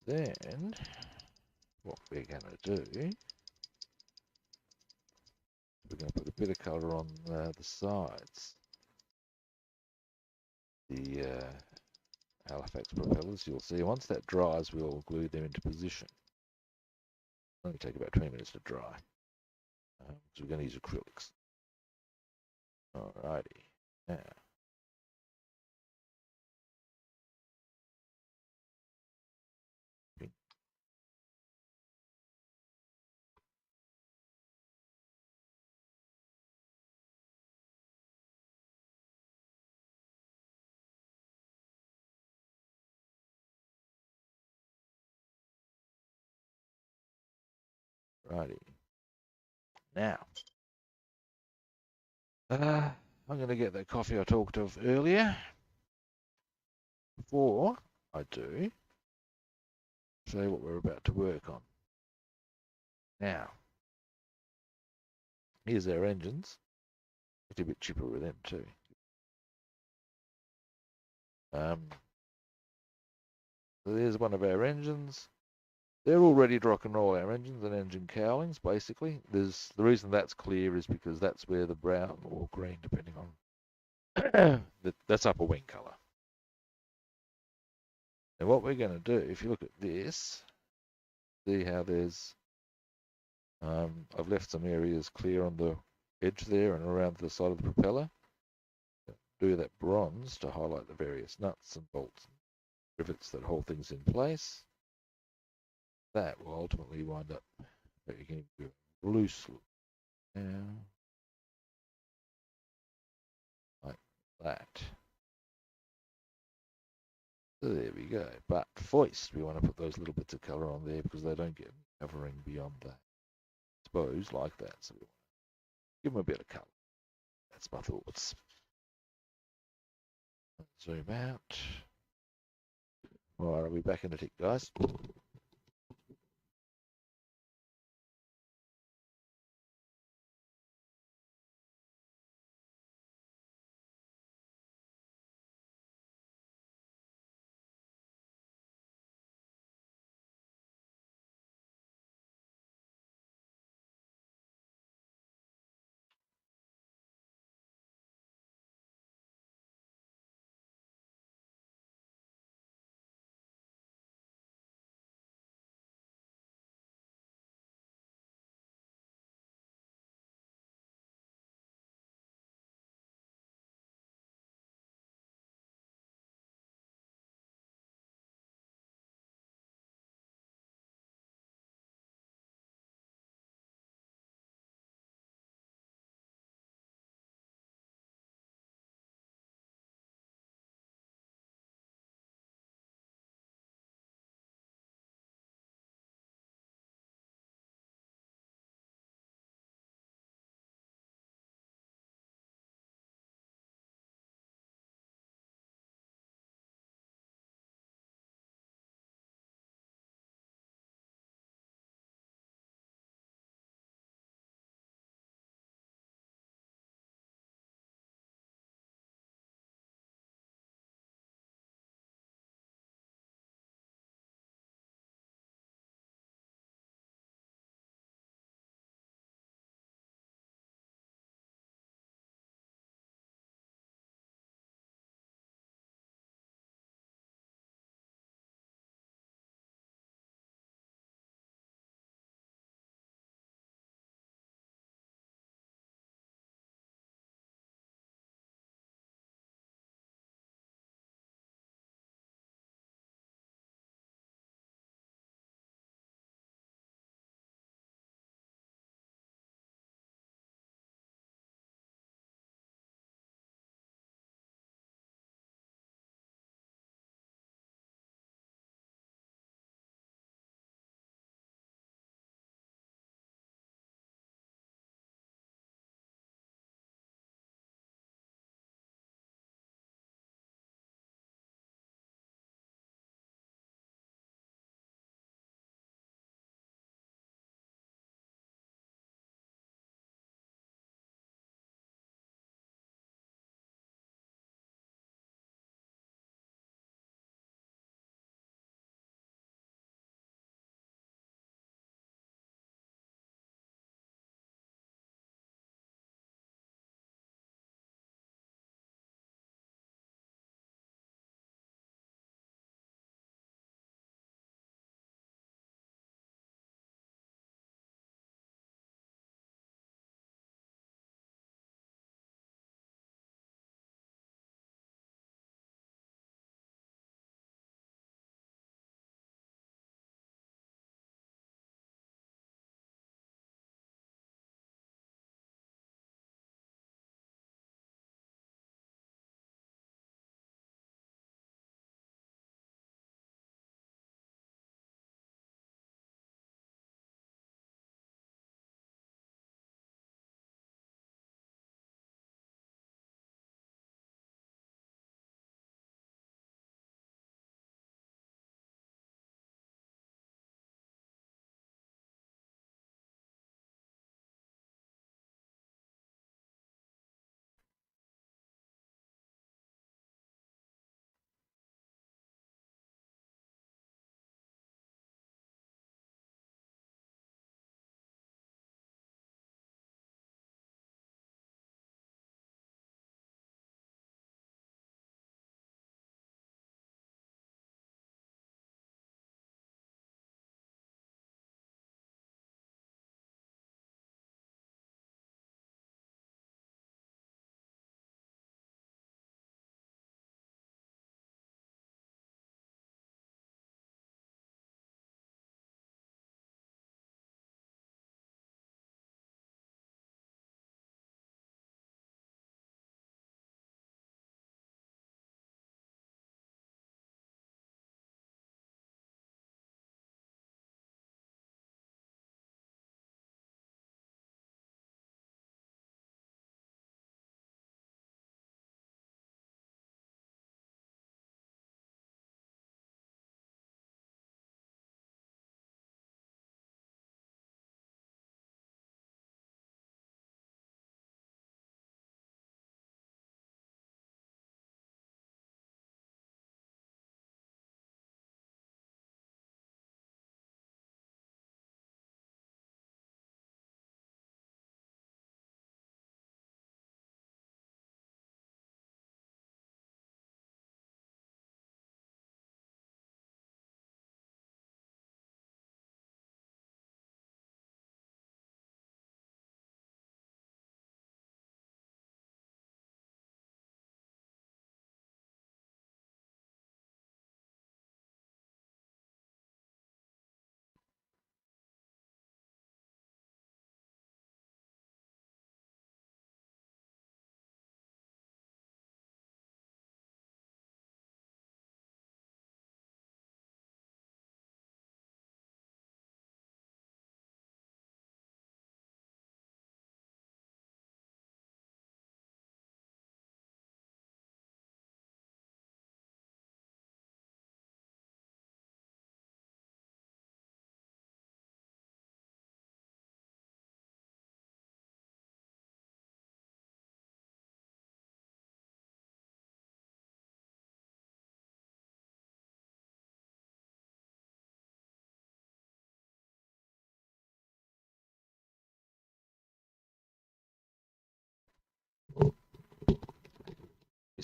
Then, what we're going to do, we're going to put a bit of colour on the sides. The Halifax propellers, you'll see. Once that dries, we'll glue them into position. It'll only take about 20 minutes to dry. So we're going to use acrylics. Alrighty. Now, righty. Now, I'm going to get that coffee I talked of earlier. Before I do, show you what we're about to work on. Now, here's our engines. It's a bit cheaper with them too. So there's one of our engines. They're all ready to rock and roll, our engines and engine cowlings, basically. The reason that's clear is because that's where the brown or green, depending on, that's upper wing colour. And what we're going to do, if you look at this, see how there's, I've left some areas clear on the edge there and around the side of the propeller. Do that bronze to highlight the various nuts and bolts and rivets that hold things in place. That will ultimately wind up making it loose now, like that. So there we go. But first, we want to put those little bits of colour on there because they don't get covering beyond that. I suppose like that. So we want to give them a bit of colour. That's my thoughts. Zoom out. All right, I'll be back in a tick, guys.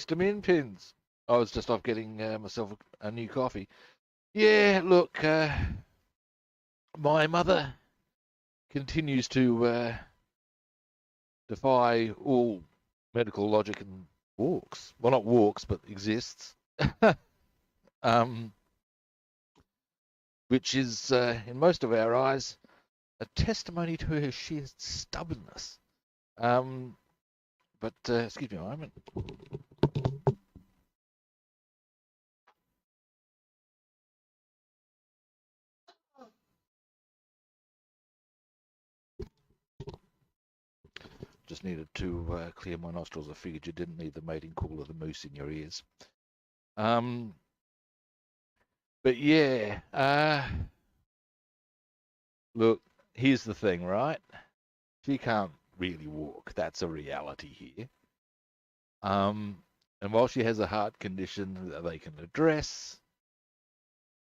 Mr. Minpins. I was just off getting myself a new coffee. Yeah, look, my mother continues to defy all medical logic and walks. Well, not walks, but exists. um, which is, in most of our eyes, a testimony to her sheer stubbornness. But excuse me a moment. Just needed to clear my nostrils. I figured you didn't need the mating call of the moose in your ears. But yeah, look, here's the thing, right? She can't really walk. That's a reality here. And while she has a heart condition that they can address,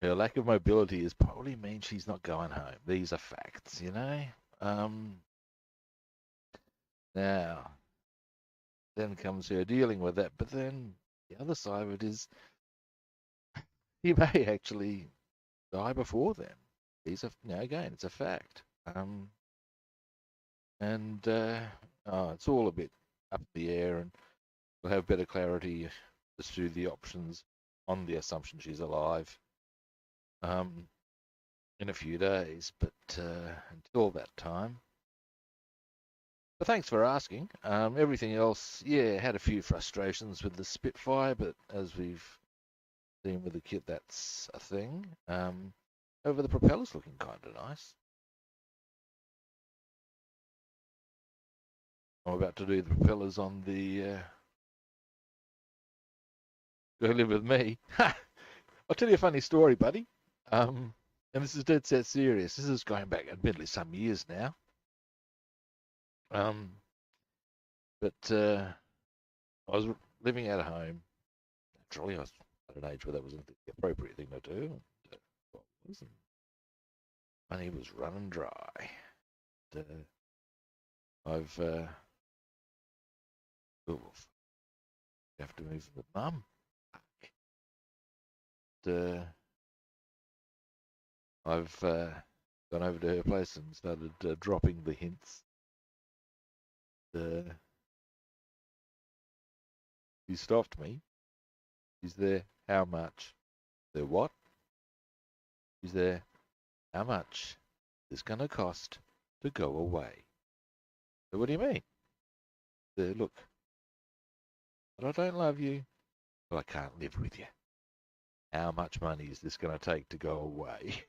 her lack of mobility is probably means she's not going home. These are facts, you know. Now, then comes her dealing with that. But then the other side of it is he may actually die before then. These are, you know, again, it's a fact. And it's all a bit up in the air, and we'll have better clarity as to the options on the assumption she's alive in a few days. But until that time. But thanks for asking. Everything else, yeah, had a few frustrations with the Spitfire, but as we've seen with the kit, that's a thing. Over the propellers looking kind of nice. I'm about to do the propellers on the Go Live With Me. I'll tell you a funny story, buddy. And this is dead set serious. This is going back, admittedly, some years now. But I was living at home. Naturally, I was at an age where that wasn't the appropriate thing to do. And money was running dry. I've have to move with mum. I've gone over to her place and started dropping the hints. She stopped me. She's there. How much? The what? She's there. How much is going to cost to go away? So what do you mean? Look, but I don't love you, but I can't live with you. How much money is this going to take to go away?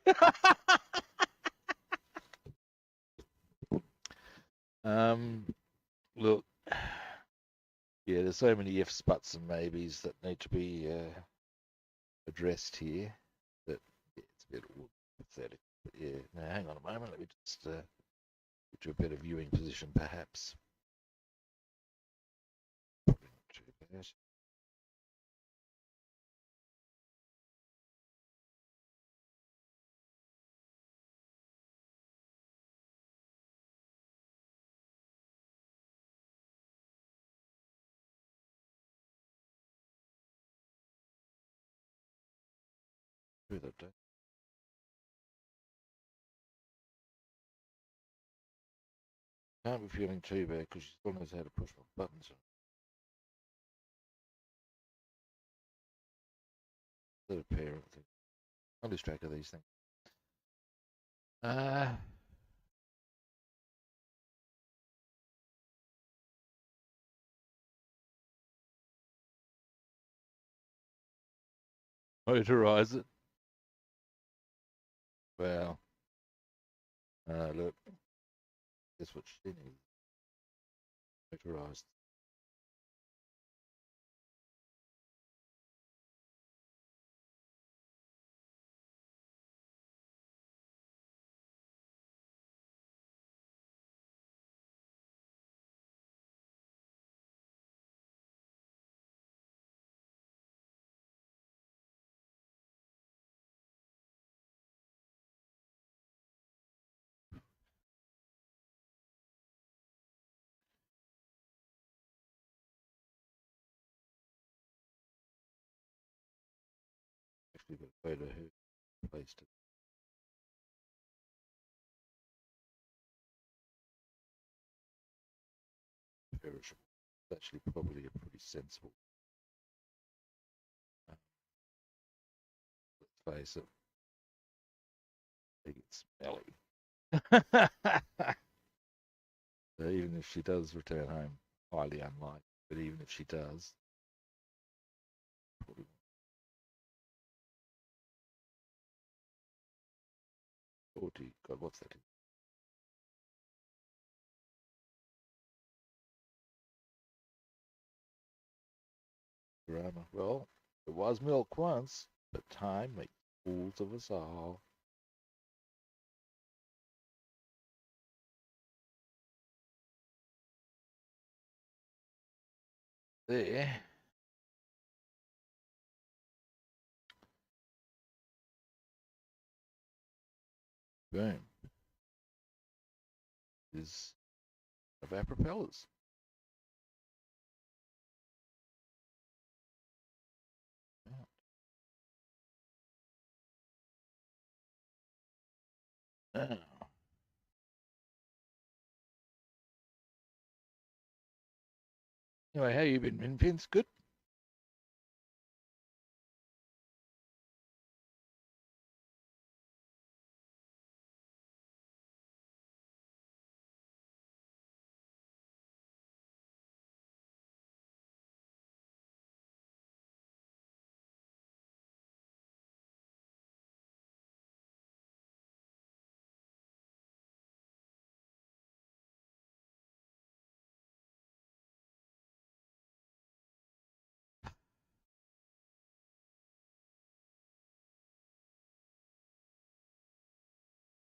Look, yeah, there's so many ifs, buts, and maybes that need to be addressed here that yeah, it's a bit pathetic. But yeah, now hang on a moment. Let me just get to a better viewing position, perhaps. Can't be feeling too bad because she still knows how to push my buttons. Little parent thing. I lose track of these things. Motorize it. Well, look, that's what she needs. Motorized. we've got to go to her place to perishable. It's actually probably a pretty sensible. Let's face it, they get smelly. So even if she does return home, highly unlikely, but even if she does, probably. Oh, dear God, what's that? Drama. Well, it was milk once, but time makes fools of us all. There. Boom. Is of our propellers. Now, anyway, how you been, Vince? Good?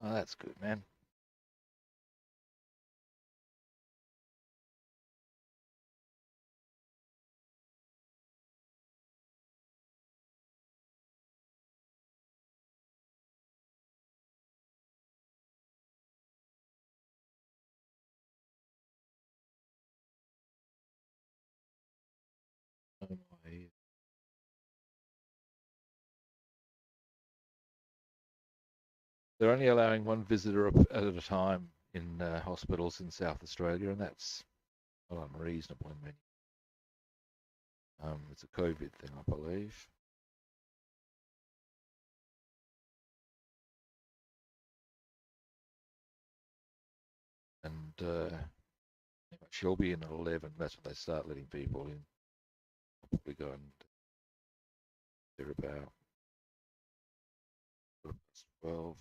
Oh, that's good, man. Oh, my. They're only allowing one visitor at a time in hospitals in South Australia, and that's not unreasonable in many. It's a COVID thing, I believe. And she'll be in at 11. That's when they start letting people in. I'll probably go and they're about 12.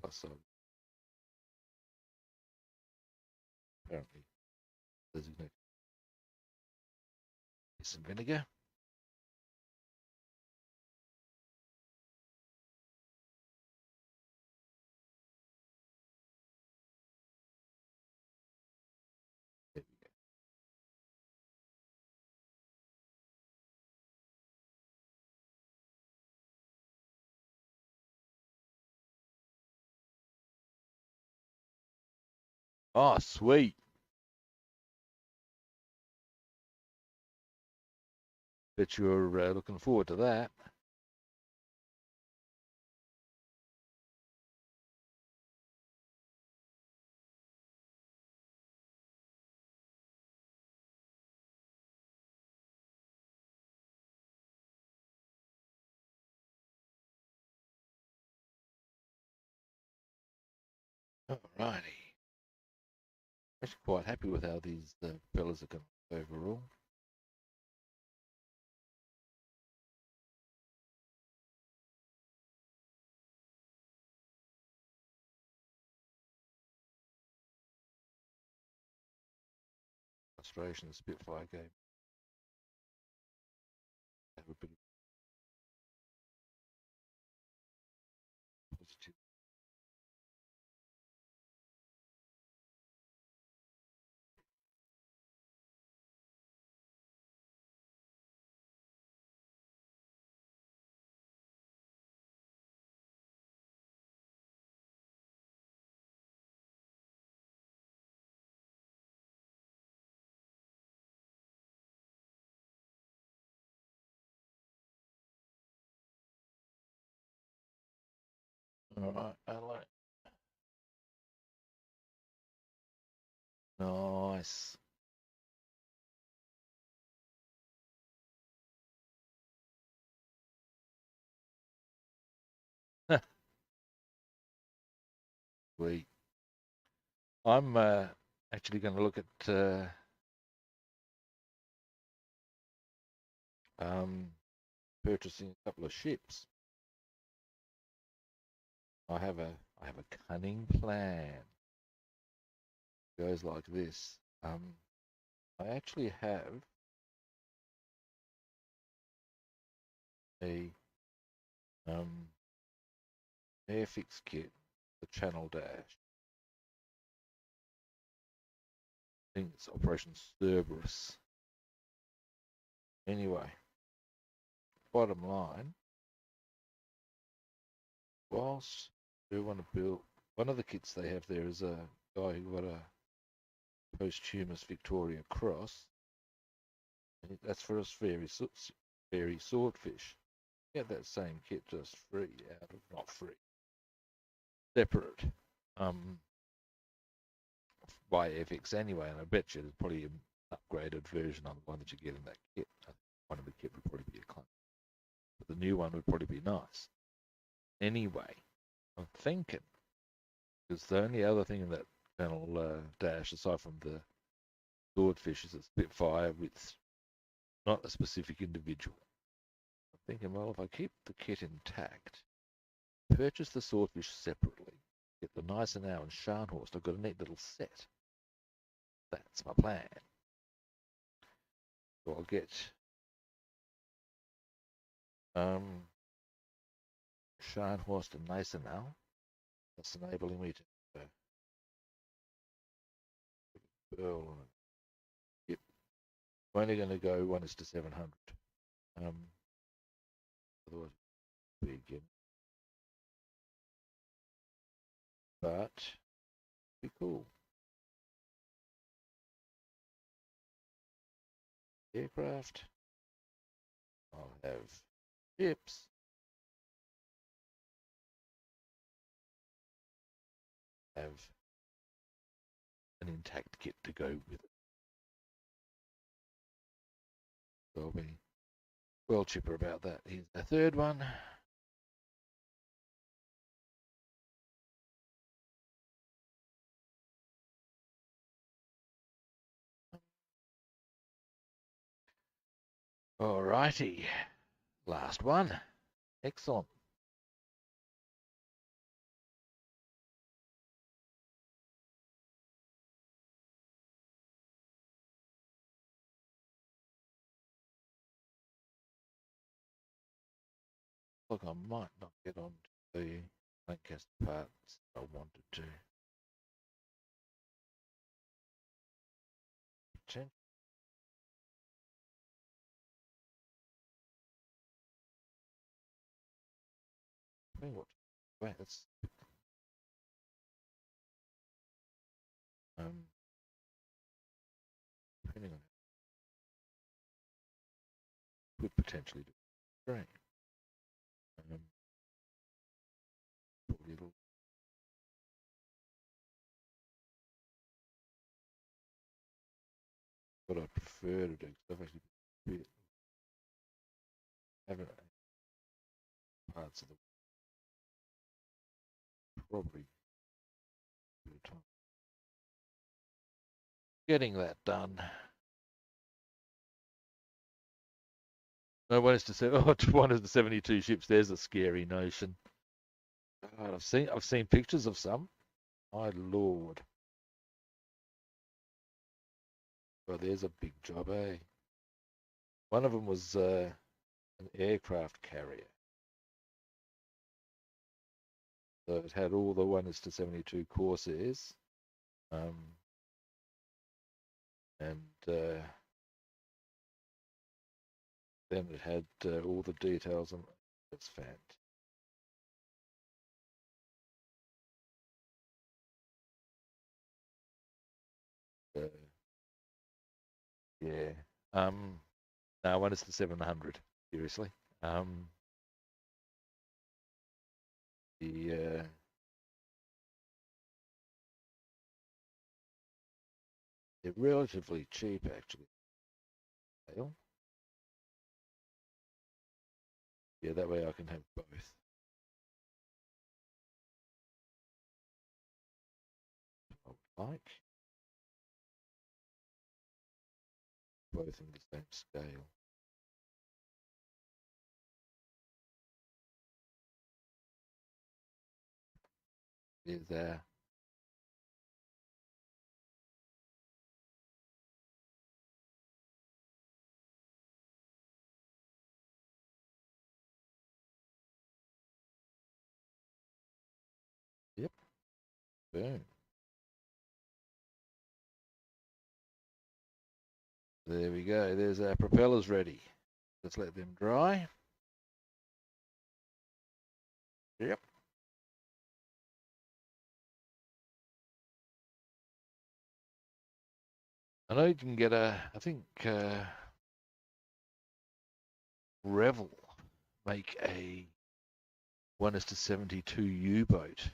Plus, apparently designated some vinegar. There we go. Oh, sweet. Bet you're looking forward to that. Alrighty. Actually quite happy with how these fellas are going overall. Frustration, the Spitfire game. Have a bit of positive. All right, Adelaide. Nice. Sweet. I'm actually going to look at purchasing a couple of ships. I have a cunning plan. It goes like this. I actually have a Airfix kit, the Channel Dash. I think it's Operation Cerberus. Anyway, bottom line, whilst I do want to build, one of the kits they have there is a guy who got a posthumous Victoria Cross. And that's for a fairy swordfish. Get that same kit just free out of, not free, separate, by Airfix anyway, and I bet you there's probably an upgraded version on the one that you get in that kit. One of the kit would probably be a clone, but the new one would probably be nice. Anyway, I'm thinking, because the only other thing in that Channel Dash, aside from the swordfish, is a Spitfire with not a specific individual. I'm thinking, well, if I keep the kit intact, purchase the swordfish separately, get the nice and now and Scharnhorst, I've got a neat little set. That's my plan. So I'll get Scharnhorst and Gneisenau. That's enabling me to Pearl. Yep. I'm only going to go 1:700. Otherwise, it'll be again. But be cool. Aircraft. I'll have ships. Have an intact kit to go with it. So I'll be well chipper about that. Here's the third one. Alrighty. Last one. Excellent. Look, I might not get on to the Lancaster parts I wanted to. What? Wait, that's depending on could potentially do great. Little what I prefer to do because I've actually been haven't parts of the probably a bit of time getting that done. No, one is to say, oh, one is the 72 ships. There's a scary notion. God, I've seen pictures of some. My lord. Well, there's a big job, eh? One of them was an aircraft carrier. So it had all the 1:72 Corsairs. And then it had all the details on it's fant. Yeah. No, 1:700. Seriously. The they're relatively cheap actually. Yeah, that way I can have both. I would like both in the same scale. Is there? Yep. Boom. There we go. There's our propellers ready. Let's let them dry. Yep. I know you can get I think Revel make a 1:72 U-boat.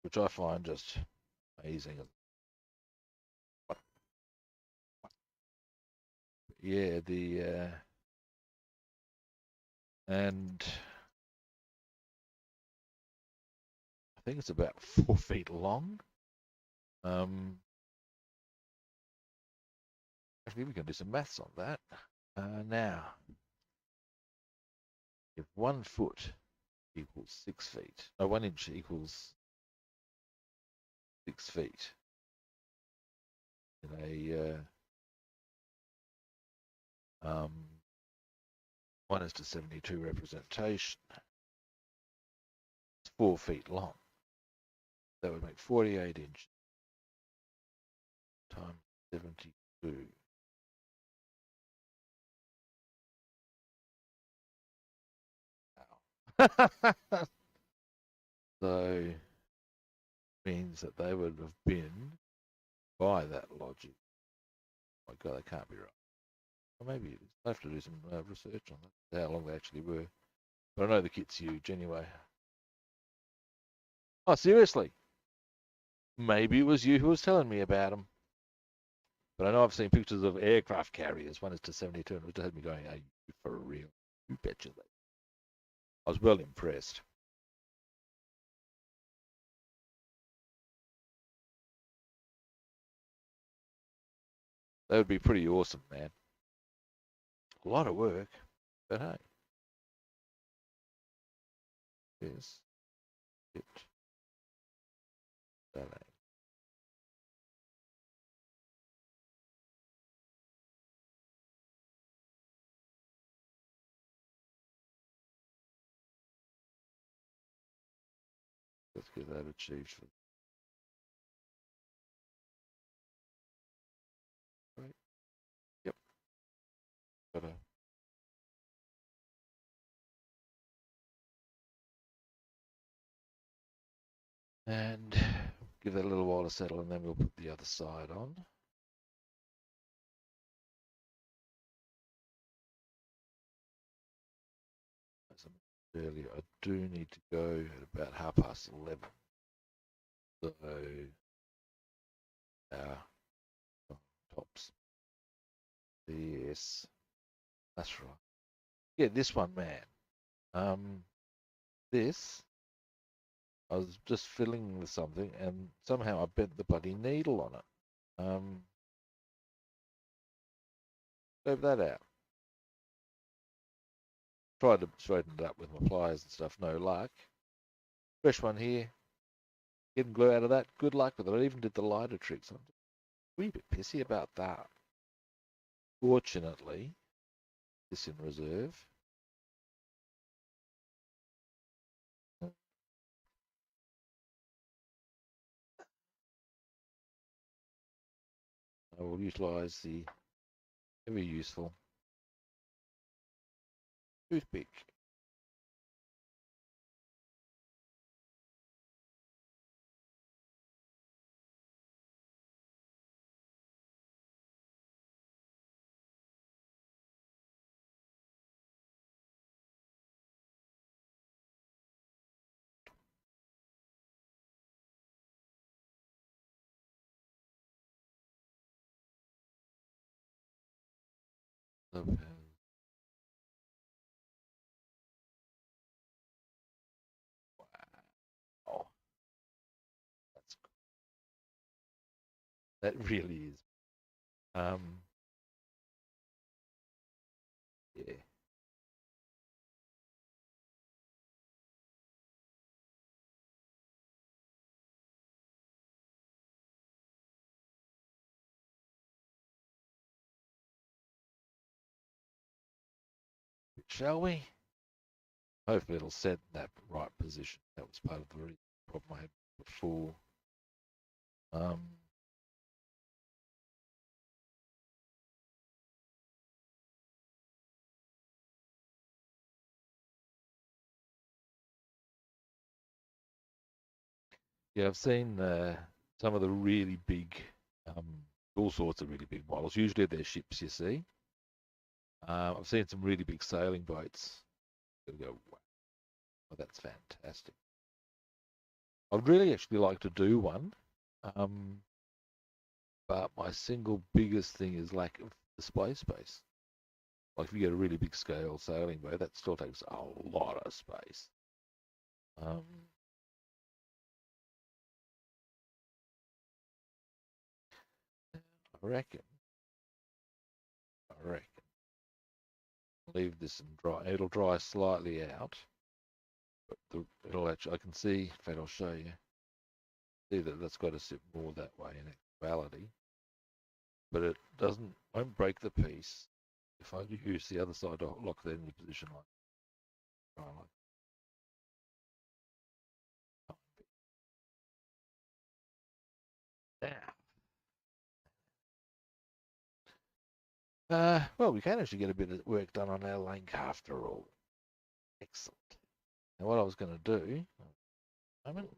Which I find just amazing. Yeah, and I think it's about 4 feet long. Actually, we can do some maths on that. Now, if 1 foot equals 6 feet, no, 1 inch equals 6 feet in a 1:72 representation, it's 4 feet long. That would make 48 inches times 72. Wow. So means that they would have been, by that logic, oh my God, they can't be right. Or maybe it is. I have to do some research on that, how long they actually were. But I know the kit's huge anyway. Oh, seriously? Maybe it was you who was telling me about them. But I know I've seen pictures of aircraft carriers, 1:72, and it just had me going, are you for real? You betcha that. I was well impressed. That would be pretty awesome, man. A lot of work, but hey, yes, it, that ain't. Let's get that achieved for right. Yep, gotta. And give that a little while to settle, and then we'll put the other side on. As I mentioned earlier, I do need to go at about 11:30. So, tops. Yes, that's right. Yeah, this one, man. This, I was just filling with something, and somehow I bent the bloody needle on it. Leave that out. Tried to straighten it up with my pliers and stuff, no luck. Fresh one here. Getting glue out of that. Good luck with it. I even did the lighter tricks. I'm a wee bit pissy about that. Fortunately, this in reserve. I will utilise the very useful toothpick. Sub has wow, that's that really is. Yeah. Shall we? Hopefully it'll set that right position. That was part of the problem I had before. Um, yeah, I've seen some of the really big, um, all sorts of really big models. Usually they're ships, you see. I've seen some really big sailing boats. You go, wow, that's fantastic. I'd really actually like to do one, um, but my single biggest thing is lack of display space. Like if you get a really big scale sailing boat, that still takes a lot of space. Um, I reckon. I reckon. Leave this and dry. It'll dry slightly out, but it'll actually. I can see. In fact, I'll show you. See that that's got to sit more that way in actuality, but it won't break the piece if I use the other side to lock that into position like that. Well, we can actually get a bit of work done on our Lancaster all. Excellent. Now, what I was going to do, moment.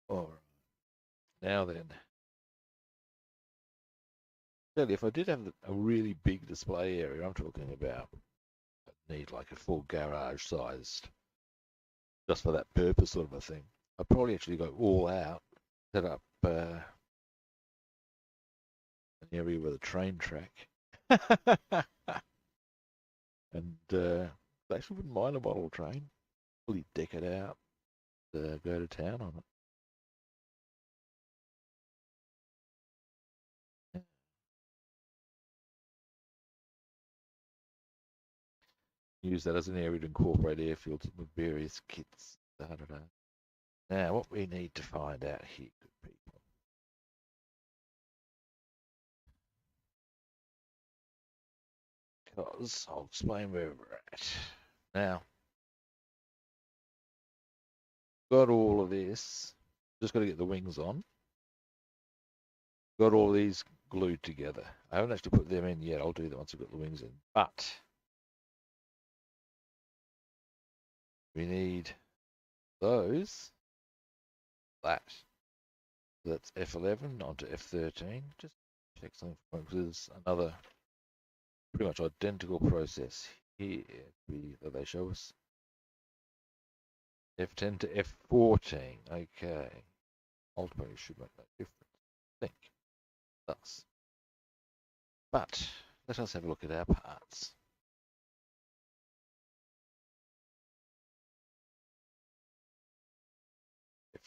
All right. Now then, Kelly, if I did have a really big display area, I'm talking about, I'd need like a full garage sized, just for that purpose sort of a thing. I'd probably actually go all out, set up an area with a train track, and I actually wouldn't mind a model train. Fully deck it out, go to town on it. Use that as an area to incorporate airfields with various kits. Da, da, da. Now, what we need to find out here, good people. Because I'll explain where we're at. Now, got all of this. Just got to get the wings on. Got all these glued together. I haven't actually put them in yet. I'll do that once I've got the wings in. But we need those. That. So that's F11 onto F13. Just check something because there's another pretty much identical process here that they show us. F10 to F14. Okay. Ultimately should make no difference. I think. Thus. But let us have a look at our parts.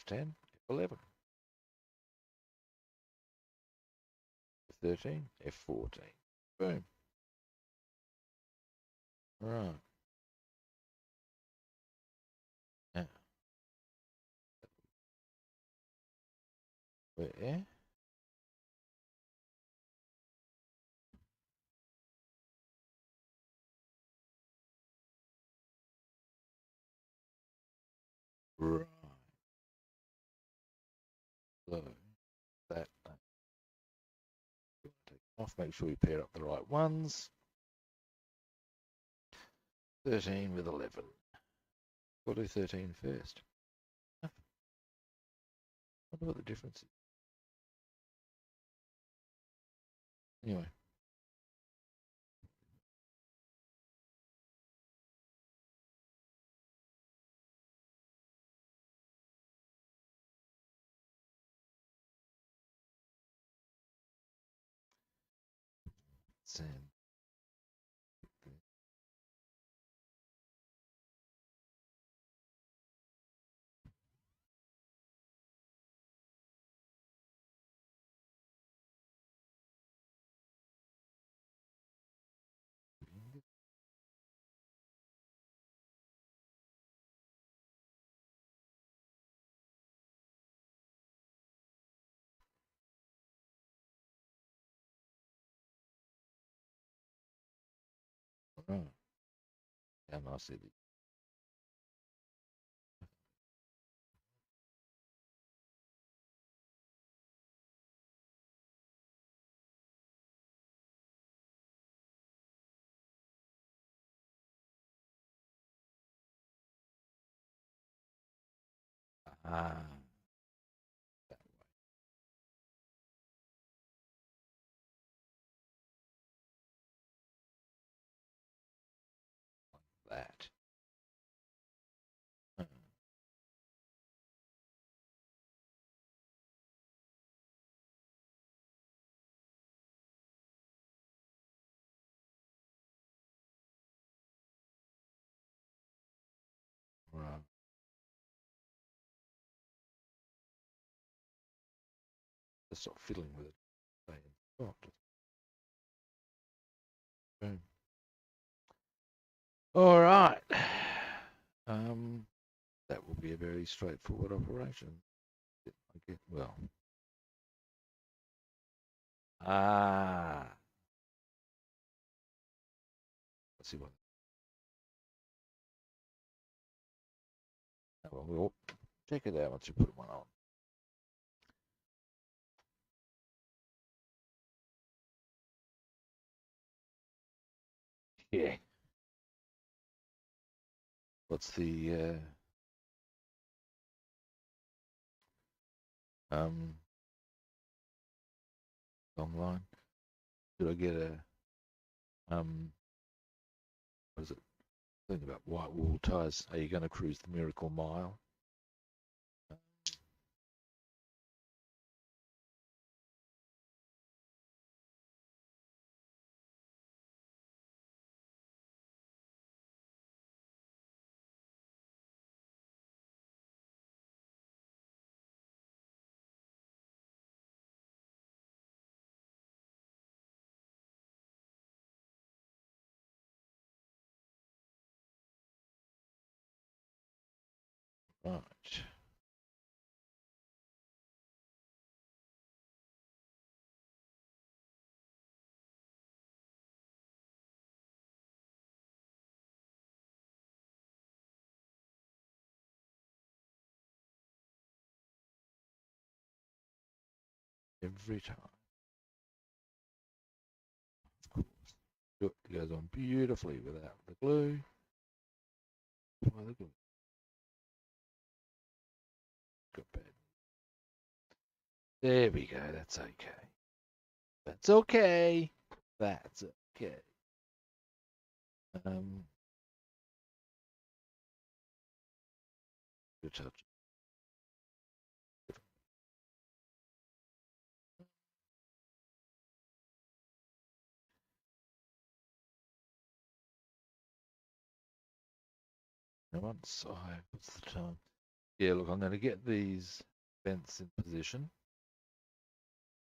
F10, F11, F13, F14. Boom. Right. Now, where? Right. So that take off. Make sure you pair up the right ones. 13 with 11. We'll do 13 first. I wonder what the difference is. Anyway. And oh, how nice it is. Ah, that way, that. Hmm, right. Just stop fiddling with it. Oh, boom. All right. That will be a very straightforward operation. Okay. Well. Ah. Let's see what. Well, we'll check it out once you put one on. Yeah. What's the long line? Should I get a what is it? Think about white wall tires. Are you going to cruise the Miracle Mile? Right. Every time. Of course. It goes on beautifully without the glue. Why the glue? Got bad. There we go. That's okay. That's okay. That's okay. Um, good touch. And once what's the time? Yeah, look, I'm going to get these vents in position.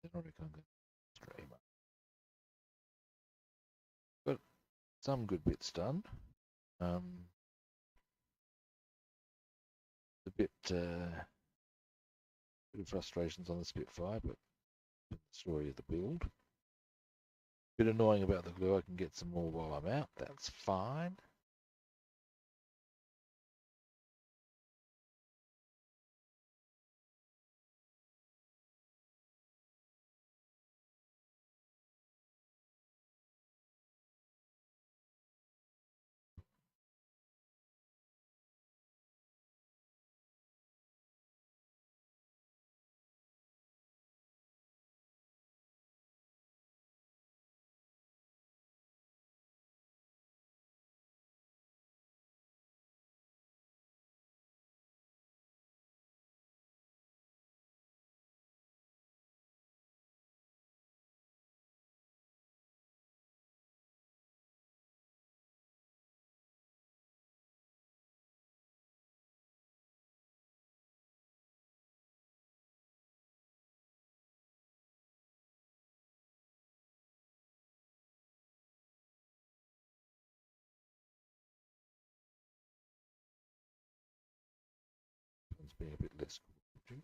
Then I reckon I'm going to stream up. Got some good bits done. A bit of frustrations on the Spitfire, but the story of the build. Bit annoying about the glue. I can get some more while I'm out. That's fine. It's being a bit less cooperative.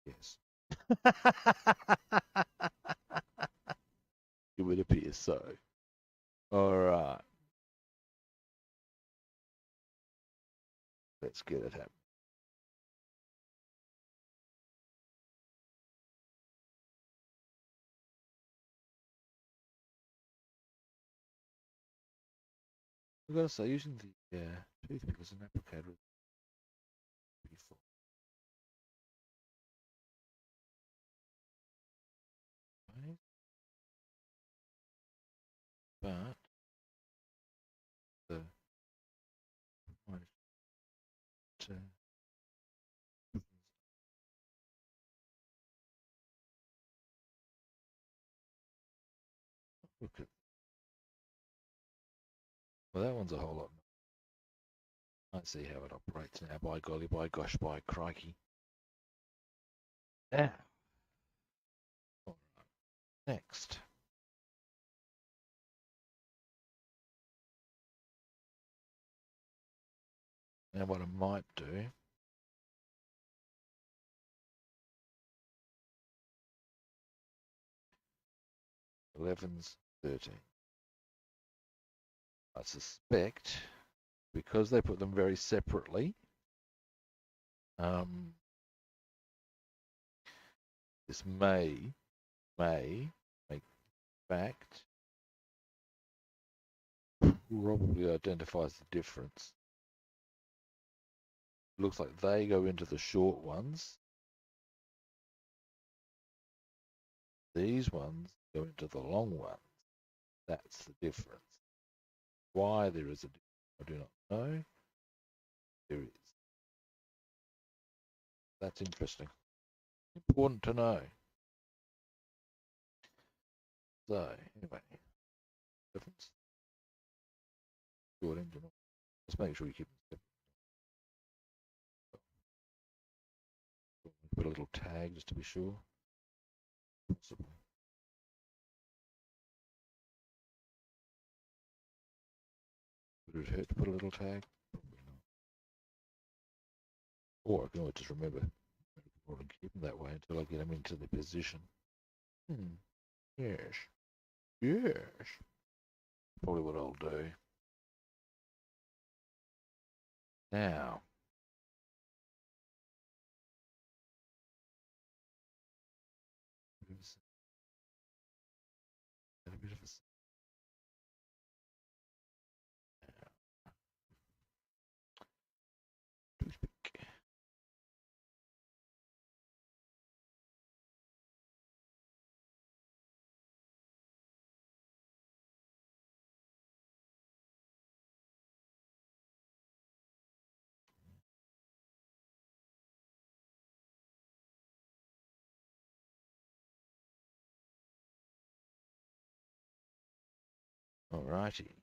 Yes. It would appear so. All right. Let's get it happening. I've got to say, using the toothpick as an applicator is pretty fun. Right? But the look at, well, that one's a whole lot. I see how it operates now. By golly, by gosh, by crikey. Yeah. All right. Next. Now what I might do, 11's 13. I suspect because they put them very separately, this may make fact probably identifies the difference. Looks like they go into the short ones. These ones go into the long ones. That's the difference. Why there is a difference, I do not know. There is. That's interesting. Important to know. So, anyway, difference. Short engine. Let's make sure we keep them separate. Put a little tag just to be sure. Possibly. Would it hurt to put a little tag? Probably not. Or I can always just remember and keep them that way until I get them into the position. Yes. Yes. Probably what I'll do. Now. A bit of a toothpick. Alrighty.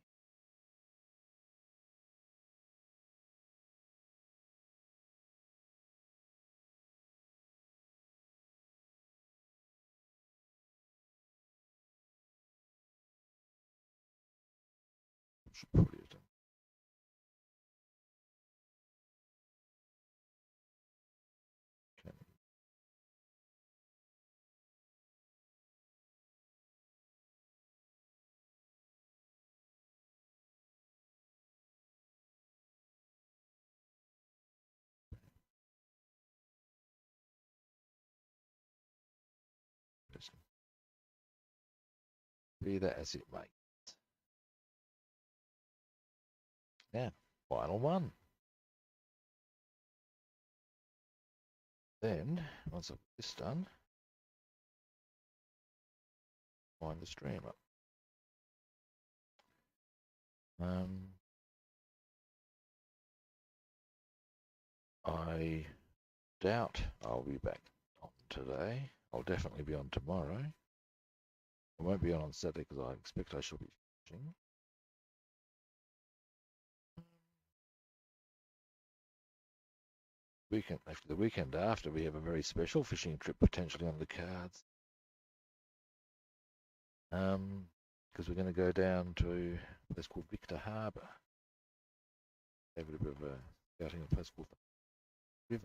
Should probably have done. Okay. Be that as it may. Now, final one. Then, once I've got this done, wind the stream up. I doubt I'll be back on today. I'll definitely be on tomorrow. I won't be on Saturday because I expect I shall be fishing. Actually, the weekend after, we have a very special fishing trip potentially on the cards. Because because we're going to go down to a place called Victor Harbour. Have a bit of a scouting a place called the River.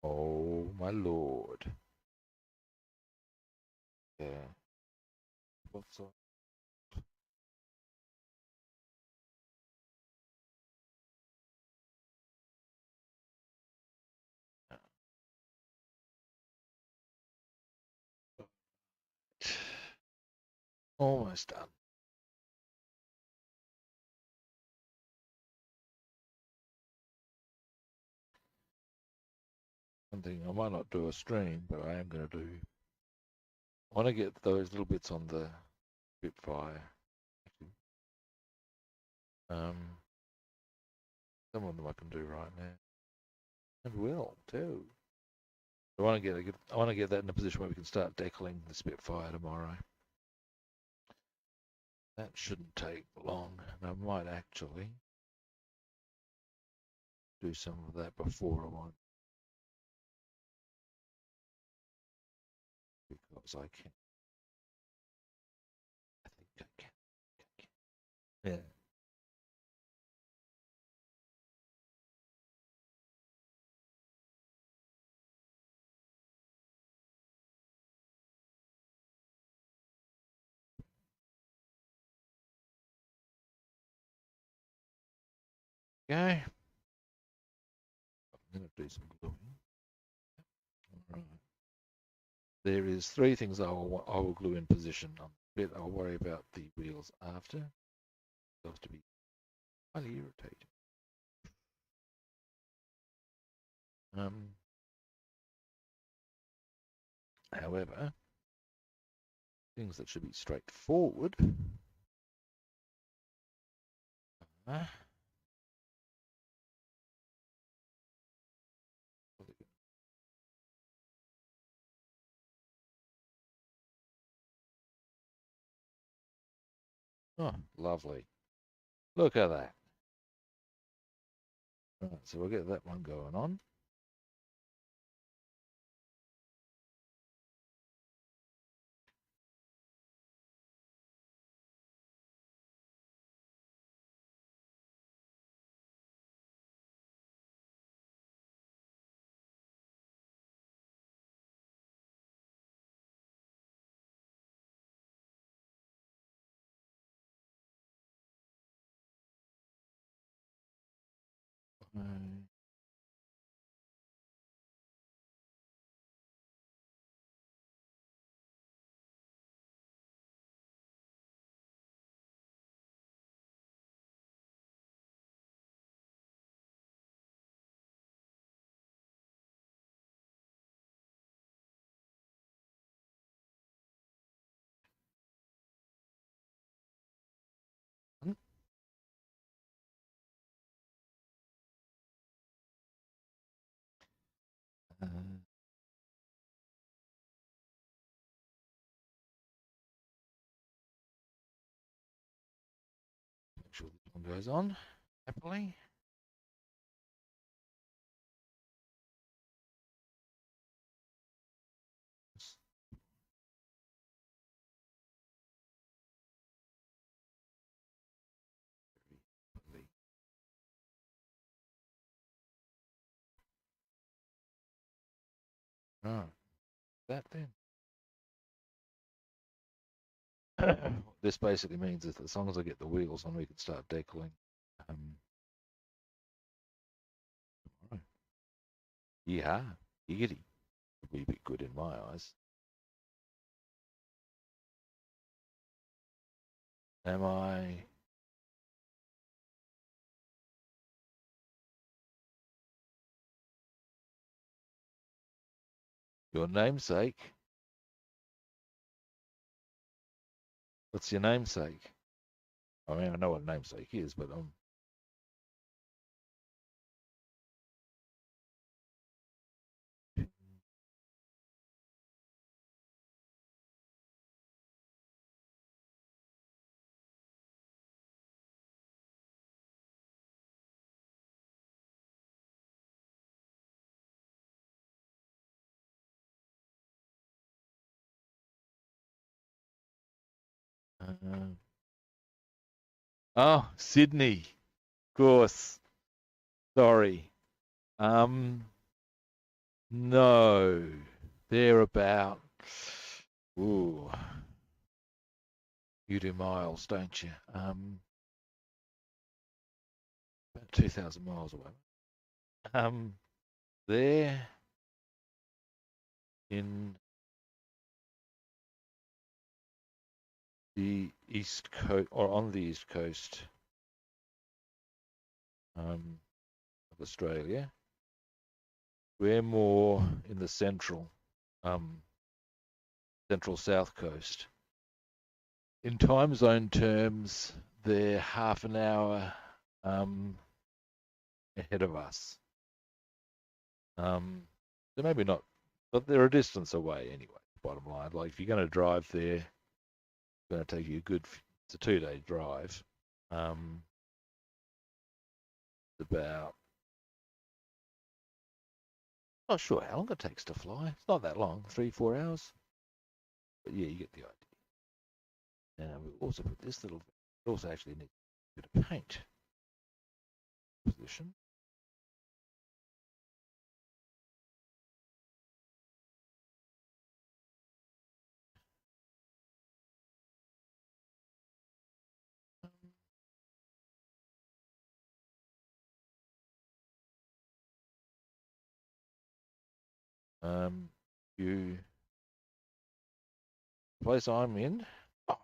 Oh my lord. Yeah. What's up? Almost done. One thing I might not do a stream, but I am going to do. I want to get those little bits on the Spitfire. Some of them I can do right now, and will too. I want to get that in a position where we can start decaling the Spitfire tomorrow. That shouldn't take long, and I might actually do some of that before I want, because I can. I think I can. Yeah. Okay. I'm going to do some gluing. All right. There is 3 things I will glue in position. I'll worry about the wheels after. Those to be highly irritating. However, things that should be straightforward. Oh, lovely. Look at that. Right, so we'll get that one going on. Make sure this one goes on happily. Right, that then. This basically means that as long as I get the wheels on, we can start decaling. Tomorrow. Yeah, giggity. Would be a bit good in my eyes. Am I? Your namesake? What's your namesake? I mean, I know what a namesake is, but Oh, Sydney. Of course. Sorry. No. They're about. Ooh. You do miles, don't you? About 2,000 miles away. They're in the east coast, or on the east coast of Australia. We're more in the central south coast. In time zone terms, they're half an hour ahead of us. So maybe not, but they're a distance away anyway. Bottom line, like if you're going to drive there, it's going to take you it's a 2-day drive. It's about, not sure how long it takes to fly. It's not that long, 3-4 hours. But yeah, you get the idea. Now we also put this little. It also actually needs a bit of paint. Position. You place I'm in. Oh,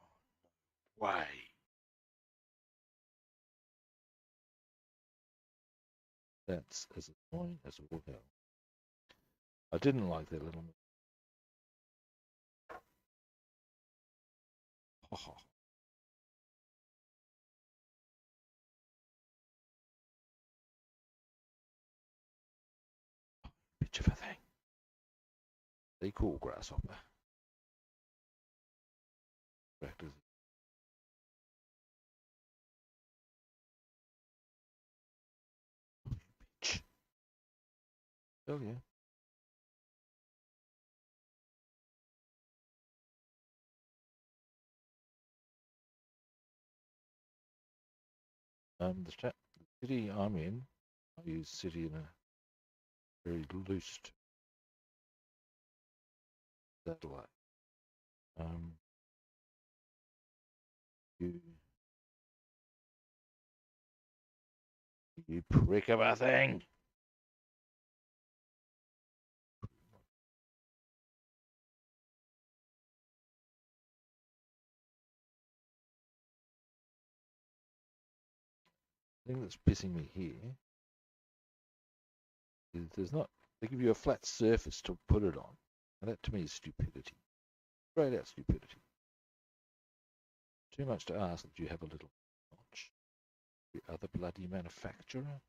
way. That's as annoying as all hell. I didn't like that little. Oh, bitch of a thing. They call grasshopper. Practice. Bitch. Hell yeah. The city I'm in, I use city in a very loose satellite. You, you prick of a thing. The thing that's pissing me here is they give you a flat surface to put it on. And that to me is stupidity. Straight out stupidity. Too much to ask that you have a little notch. The other bloody manufacturer.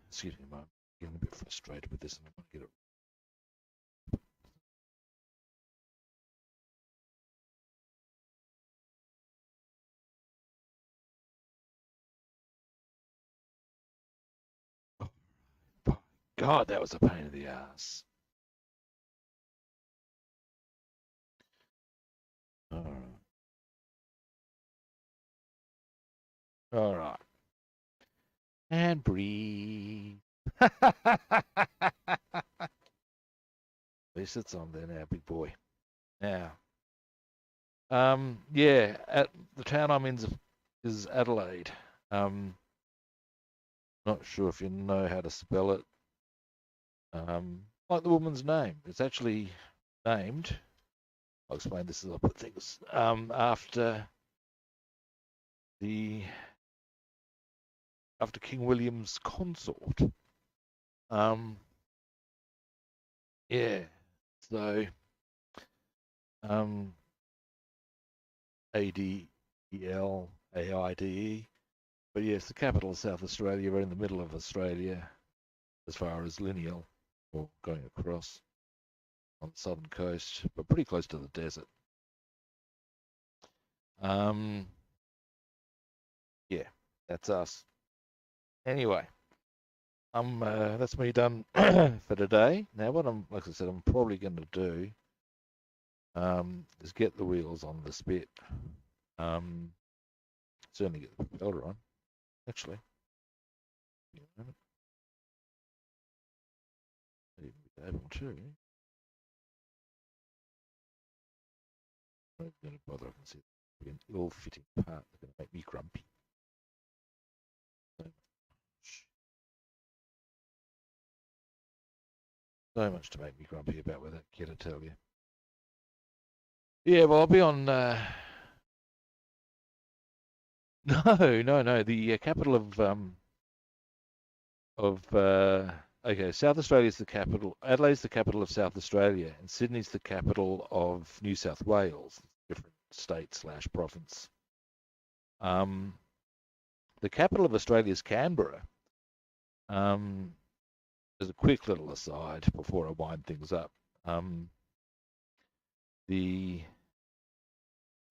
Excuse me, I'm getting a bit frustrated with this and I want to get it. Oh, God, that was a pain in the ass. Alright. Alright. And breathe. At least it's on there now, big boy. Now, yeah, at the town I'm in is Adelaide. Not sure if you know how to spell it. Like the woman's name, it's actually named. I'll explain this as I put things. After King William's consort. Yeah. So, Adelaide. But yes, the capital of South Australia. We're in the middle of Australia, as far as lineal or going across on the southern coast, but pretty close to the desert. Yeah, that's us. Anyway, that's me done for today. Now, what like I said, I'm probably going to do is get the wheels on the spit. Certainly get the propeller on, actually. Able to. I'm not going to bother. I can see an ill-fitting part that's going to make me grumpy. So much to make me grumpy about with that kid, I tell you. Yeah, well, I'll be on. No. The capital okay, South Australia is the capital. Adelaide's the capital of South Australia, and Sydney's the capital of New South Wales, different state / province. The capital of Australia is Canberra. As a quick little aside before I wind things up, the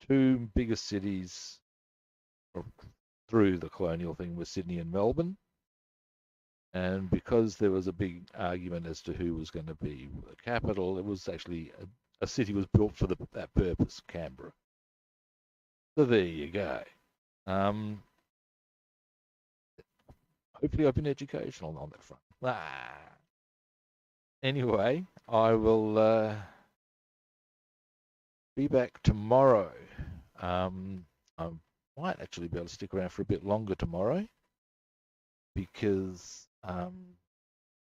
two biggest cities through the colonial thing were Sydney and Melbourne. And because there was a big argument as to who was going to be the capital, it was actually a city was built for that purpose, Canberra. So there you go. Hopefully I've been educational on that front. Anyway, I will be back tomorrow. I might actually be able to stick around for a bit longer tomorrow because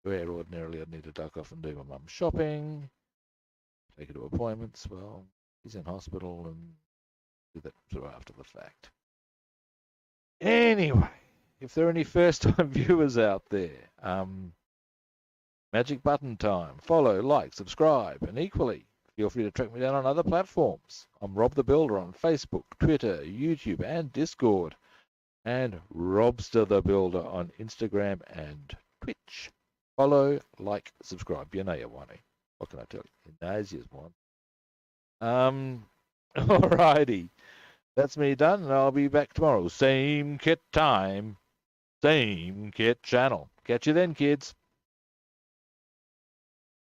where ordinarily I'd need to duck off and do my mum's shopping, take her to appointments. Well, he's in hospital and do that sort of after the fact. Anyway, if there are any first-time viewers out there, magic button time. Follow, like, subscribe, and equally, feel free to track me down on other platforms. I'm Rob the Builder on Facebook, Twitter, YouTube, and Discord, and Robster the Builder on Instagram and Twitch. Follow, like, subscribe. You know you want to. What can I tell you? You knows you want. Alrighty. That's me done, and I'll be back tomorrow. Same kit time, same kit channel. Catch you then, kids.